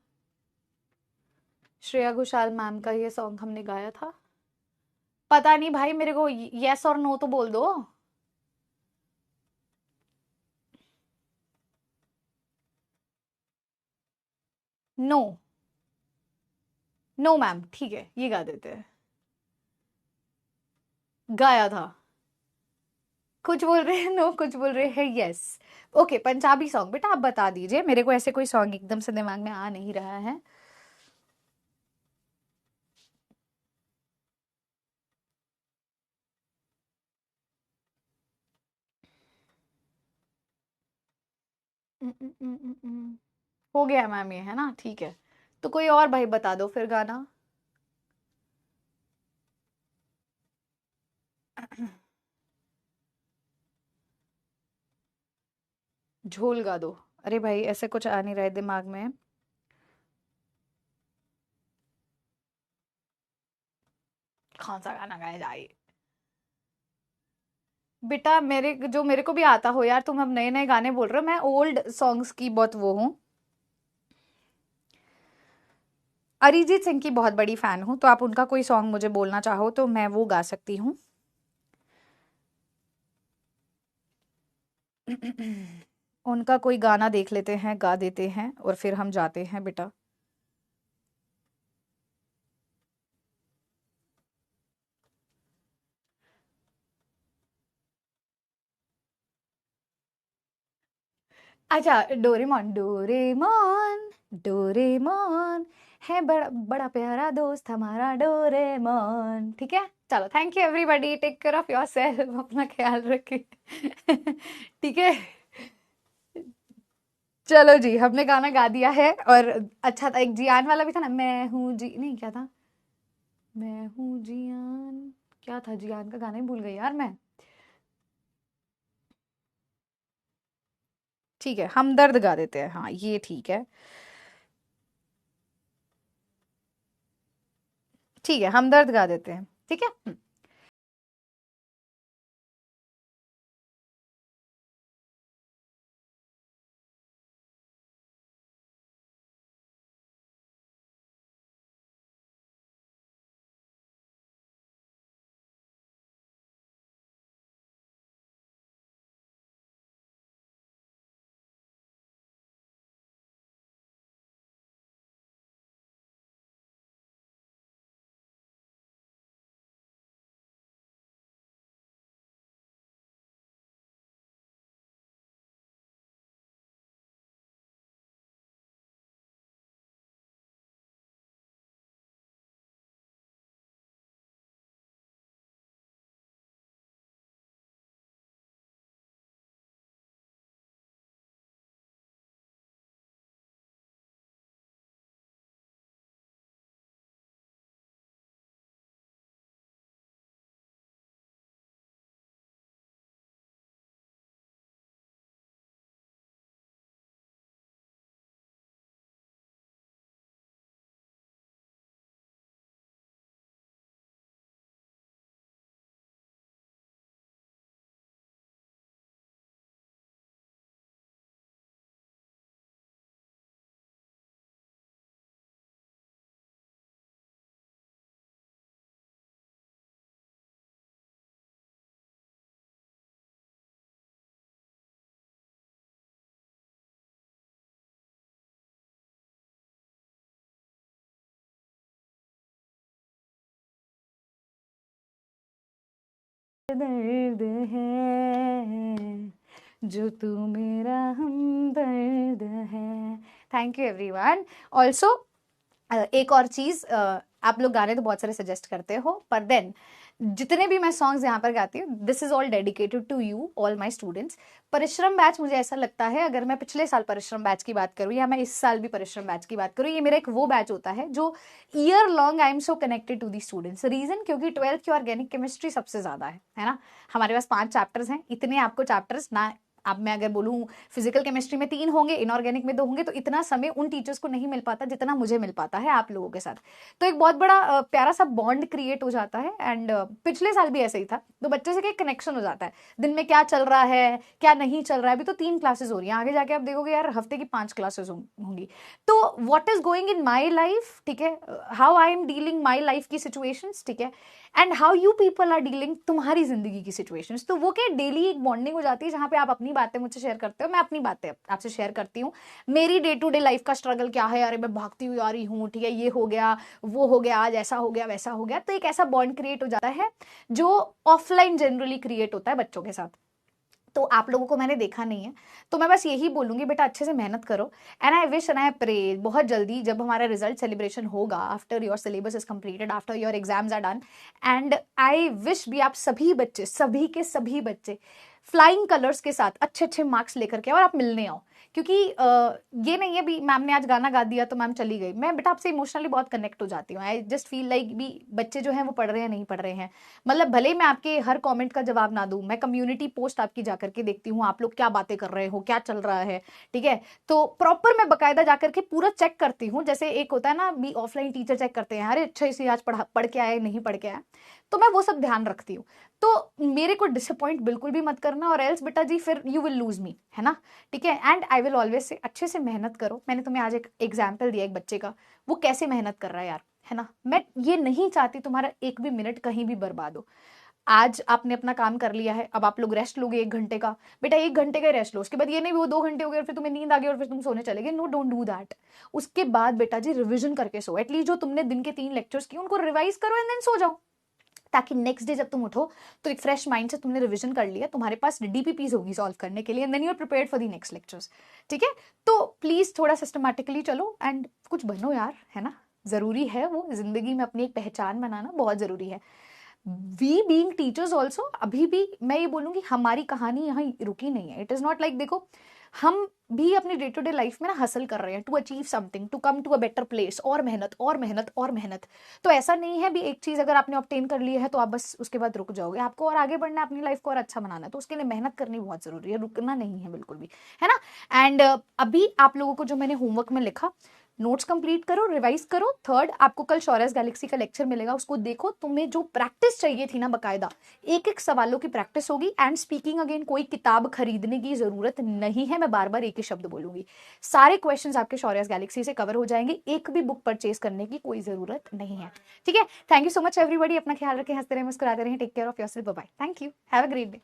श्रेया घोषाल मैम का ये सॉन्ग हमने गाया था। पता नहीं भाई, मेरे को यस और नो तो बोल दो। नो नो मैम, ठीक है ये गा देते हैं। गाया था, कुछ बोल रहे हैं नो, कुछ बोल रहे हैं यस। ओके पंजाबी सॉन्ग बेटा आप बता दीजिए, मेरे को ऐसे कोई सॉन्ग एकदम से दिमाग में आ नहीं रहा है। हो गया मैम ये, है ना, ठीक है। तो कोई और भाई बता दो फिर गाना। झोल गा दो। अरे भाई ऐसे कुछ आ नहीं रहा है दिमाग में। कौन सा गाना गाया जाए बेटा? मेरे को भी आता हो यार, तुम अब नए नए गाने बोल रहे हो, मैं ओल्ड सॉन्ग्स की बहुत वो हूँ। अरिजीत सिंह की बहुत बड़ी फैन हूँ, तो आप उनका कोई सॉन्ग मुझे बोलना चाहो तो मैं वो गा सकती हूँ। उनका कोई गाना देख लेते हैं, गा देते हैं और फिर हम जाते हैं बेटा। अच्छा डोरेमोन डोरेमोन डोरेमोन है बड़ा बड़ा प्यारा दोस्त हमारा डोरेमोन, ठीक है। चलो thank you everybody, take care of yourself, अपना ख्याल रखें। ठीक है। चलो जी, हमने गाना गा दिया है और अच्छा था। एक जियान वाला भी था ना, मैं हूँ जी, नहीं क्या था, मैं हूँ जियान, क्या था जियान का गाना ही भूल गई यार मैं। ठीक है, हमदर्द गा देते हैं, हाँ ये ठीक है। ठीक है, हमदर्द गा देते हैं, ठीक है। दर्द है जो तू मेरा हमदर्द है। Thank you everyone. ऑल्सो एक और चीज, आप लोग गाने तो बहुत सारे सजेस्ट करते हो, पर देन जितने भी मैं सॉन्ग्स यहाँ पर गाती हूँ, this is all dedicated to you all my students. Parishram batch, मुझे ऐसा लगता है, अगर मैं पिछले साल परिश्रम बैच की बात करूँ या मैं इस साल भी परिश्रम बैच की बात करूँ, ये मेरा एक वो बैच होता है जो year long I am so connected to the students. Reason क्योंकि 12th की ऑर्गेनिक केमिस्ट्री सबसे ज्यादा है ना। हमारे पास 5 चैप्टर्स हैं, इतने आपको चैप्टर्स ना, अब मैं अगर बोलूँ फिजिकल केमिस्ट्री में 3 होंगे, इनऑर्गेनिक में 2 होंगे, तो इतना समय उन टीचर्स को नहीं मिल पाता जितना मुझे मिल पाता है आप लोगों के साथ। तो एक बहुत बड़ा प्यारा सा बॉन्ड क्रिएट हो जाता है। एंड पिछले साल भी ऐसे ही था, तो बच्चे से एक कनेक्शन हो जाता है, दिन में क्या चल रहा है क्या नहीं चल रहा है। अभी तो 3 क्लासेस हो रही हैं, आगे जाके आप देखोगे यार हफ्ते की 5 क्लासेस होंगी। तो what is going in my life, ठीक है, how I am dealing my life की सिचुएशंस, ठीक है, and how you people are dealing तुम्हारी जिंदगी की सिचुएशंस। तो वो क्या डेली एक बॉन्डिंग हो जाती है, जहां पे आप अपनी बातें मुझसे शेयर करते हो, मैं अपनी बातें आपसे शेयर करती हूँ। मेरी डे टू डे लाइफ का स्ट्रगल क्या है, अरे मैं भागती हुई आ रही हूँ, ठीक है, ये हो गया वो हो गया, आज ऐसा हो गया वैसा हो गया। तो एक ऐसा बॉन्ड क्रिएट हो जाता है जो ऑफलाइन जनरली क्रिएट होता है बच्चों के साथ। तो आप लोगों को मैंने देखा नहीं है, तो मैं बस यही बोलूंगी, बेटा अच्छे से मेहनत करो। And I wish and I pray बहुत जल्दी जब हमारा रिजल्ट सेलिब्रेशन होगा, after your syllabus is completed, after your exams are done, and I wish भी आप सभी बच्चे, सभी के सभी बच्चे फ्लाइंग कलर्स के साथ अच्छे अच्छे मार्क्स लेकर के और आप मिलने आओ। क्योंकि ये नहीं है भी मैम ने आज गाना गा दिया तो मैम चली गई, मैं बेटा आपसे इमोशनली बहुत कनेक्ट हो जाती हूँ। आई जस्ट फील लाइक भी बच्चे जो हैं वो पढ़ रहे हैं नहीं पढ़ रहे हैं, मतलब भले मैं आपके हर कमेंट का जवाब ना दूं, मैं कम्युनिटी पोस्ट आपकी जाकर के देखती हूँ, आप लोग क्या बातें कर रहे हो, क्या चल रहा है, ठीक है। तो प्रॉपर मैं बकायदा जाकर के पूरा चेक करती हूँ, जैसे एक होता है ना भी ऑफलाइन टीचर चेक करते हैं, अरे अच्छा इसे आज पढ़ के आए नहीं पढ़ के आया, तो मैं वो सब ध्यान रखती हूँ। तो मेरे को डिसअपॉइंट बिल्कुल भी मत करना, और एल्स बेटा जी फिर यू विल लूज मी, है ना, ठीक है। And I will always say अच्छे से मेहनत करो। मैंने तुम्हें आज एक एग्जाम्पल दिया एक बच्चे का, वो कैसे मेहनत कर रहा है यार, है ना। मैं ये नहीं चाहती तुम्हारा एक भी मिनट कहीं भी बर्बाद हो। आज आपने अपना काम कर लिया है, अब आप लोग रेस्ट लोगे 1 घंटे का, बेटा 1 घंटे का रेस्ट लो, उसके बाद ये नहीं वो 2 घंटे हो गए और फिर तुम्हें नींद आ गई और फिर तुम सोने चले गए, नो डोंट डू दैट। उसके बाद बेटा जी रिविजन करके सो, एटलीस्ट जो तुमने दिन के 3 लेक्चर्स किए उनको रिवाइज करो एंड देन सो जाओ, ताकि नेक्स्ट डे जब तुम उठो तो एक फ्रेश माइंड से तुमने रिवीजन कर लिया, तुम्हारे पास डीपीपीज होगी सॉल्व करने के लिए, and then you are prepared for the next lectures, ठीक है। तो प्लीज थोड़ा सिस्टमैटिकली चलो एंड कुछ बनो यार, है ना। जरूरी है वो जिंदगी में अपनी एक पहचान बनाना, बहुत जरूरी है। वी बीइंग टीचर्स ऑल्सो, अभी भी मैं ये बोलूंगी हमारी कहानी यहाँ रुकी नहीं है। इट इज नॉट लाइक, देखो हम भी अपनी डे टू डे लाइफ में ना हसल कर रहे हैं to achieve something, to come to a better place, और मेहनत और मेहनत और मेहनत। तो ऐसा नहीं है भी एक चीज अगर आपने ऑब्टेन कर ली है तो आप बस उसके बाद रुक जाओगे, आपको और आगे बढ़ना है, अपनी लाइफ को और अच्छा बनाना है, तो उसके लिए मेहनत करनी बहुत जरूरी है, रुकना नहीं है बिल्कुल भी, है ना। एंड अभी आप लोगों को जो मैंने होमवर्क में लिखा, नोट्स कंप्लीट करो, रिवाइज करो। थर्ड, आपको कल शौर्यस गैलेक्सी का लेक्चर मिलेगा, उसको देखो। तुम्हें जो प्रैक्टिस चाहिए थी ना बकायदा, एक एक सवालों की प्रैक्टिस होगी। एंड स्पीकिंग अगेन, कोई किताब खरीदने की जरूरत नहीं है, मैं बार बार एक ही शब्द बोलूंगी। सारे क्वेश्चंस आपके शौर्यस गैलेक्सी से कवर हो जाएंगे, एक भी बुक परचेज करने की कोई जरूरत नहीं है, ठीक है। Thank you so much everybody, अपना ख्याल रखें, हंसते रहे, मुस्कुराते रहे, take care of yourself, bye bye, thank you, have a great day.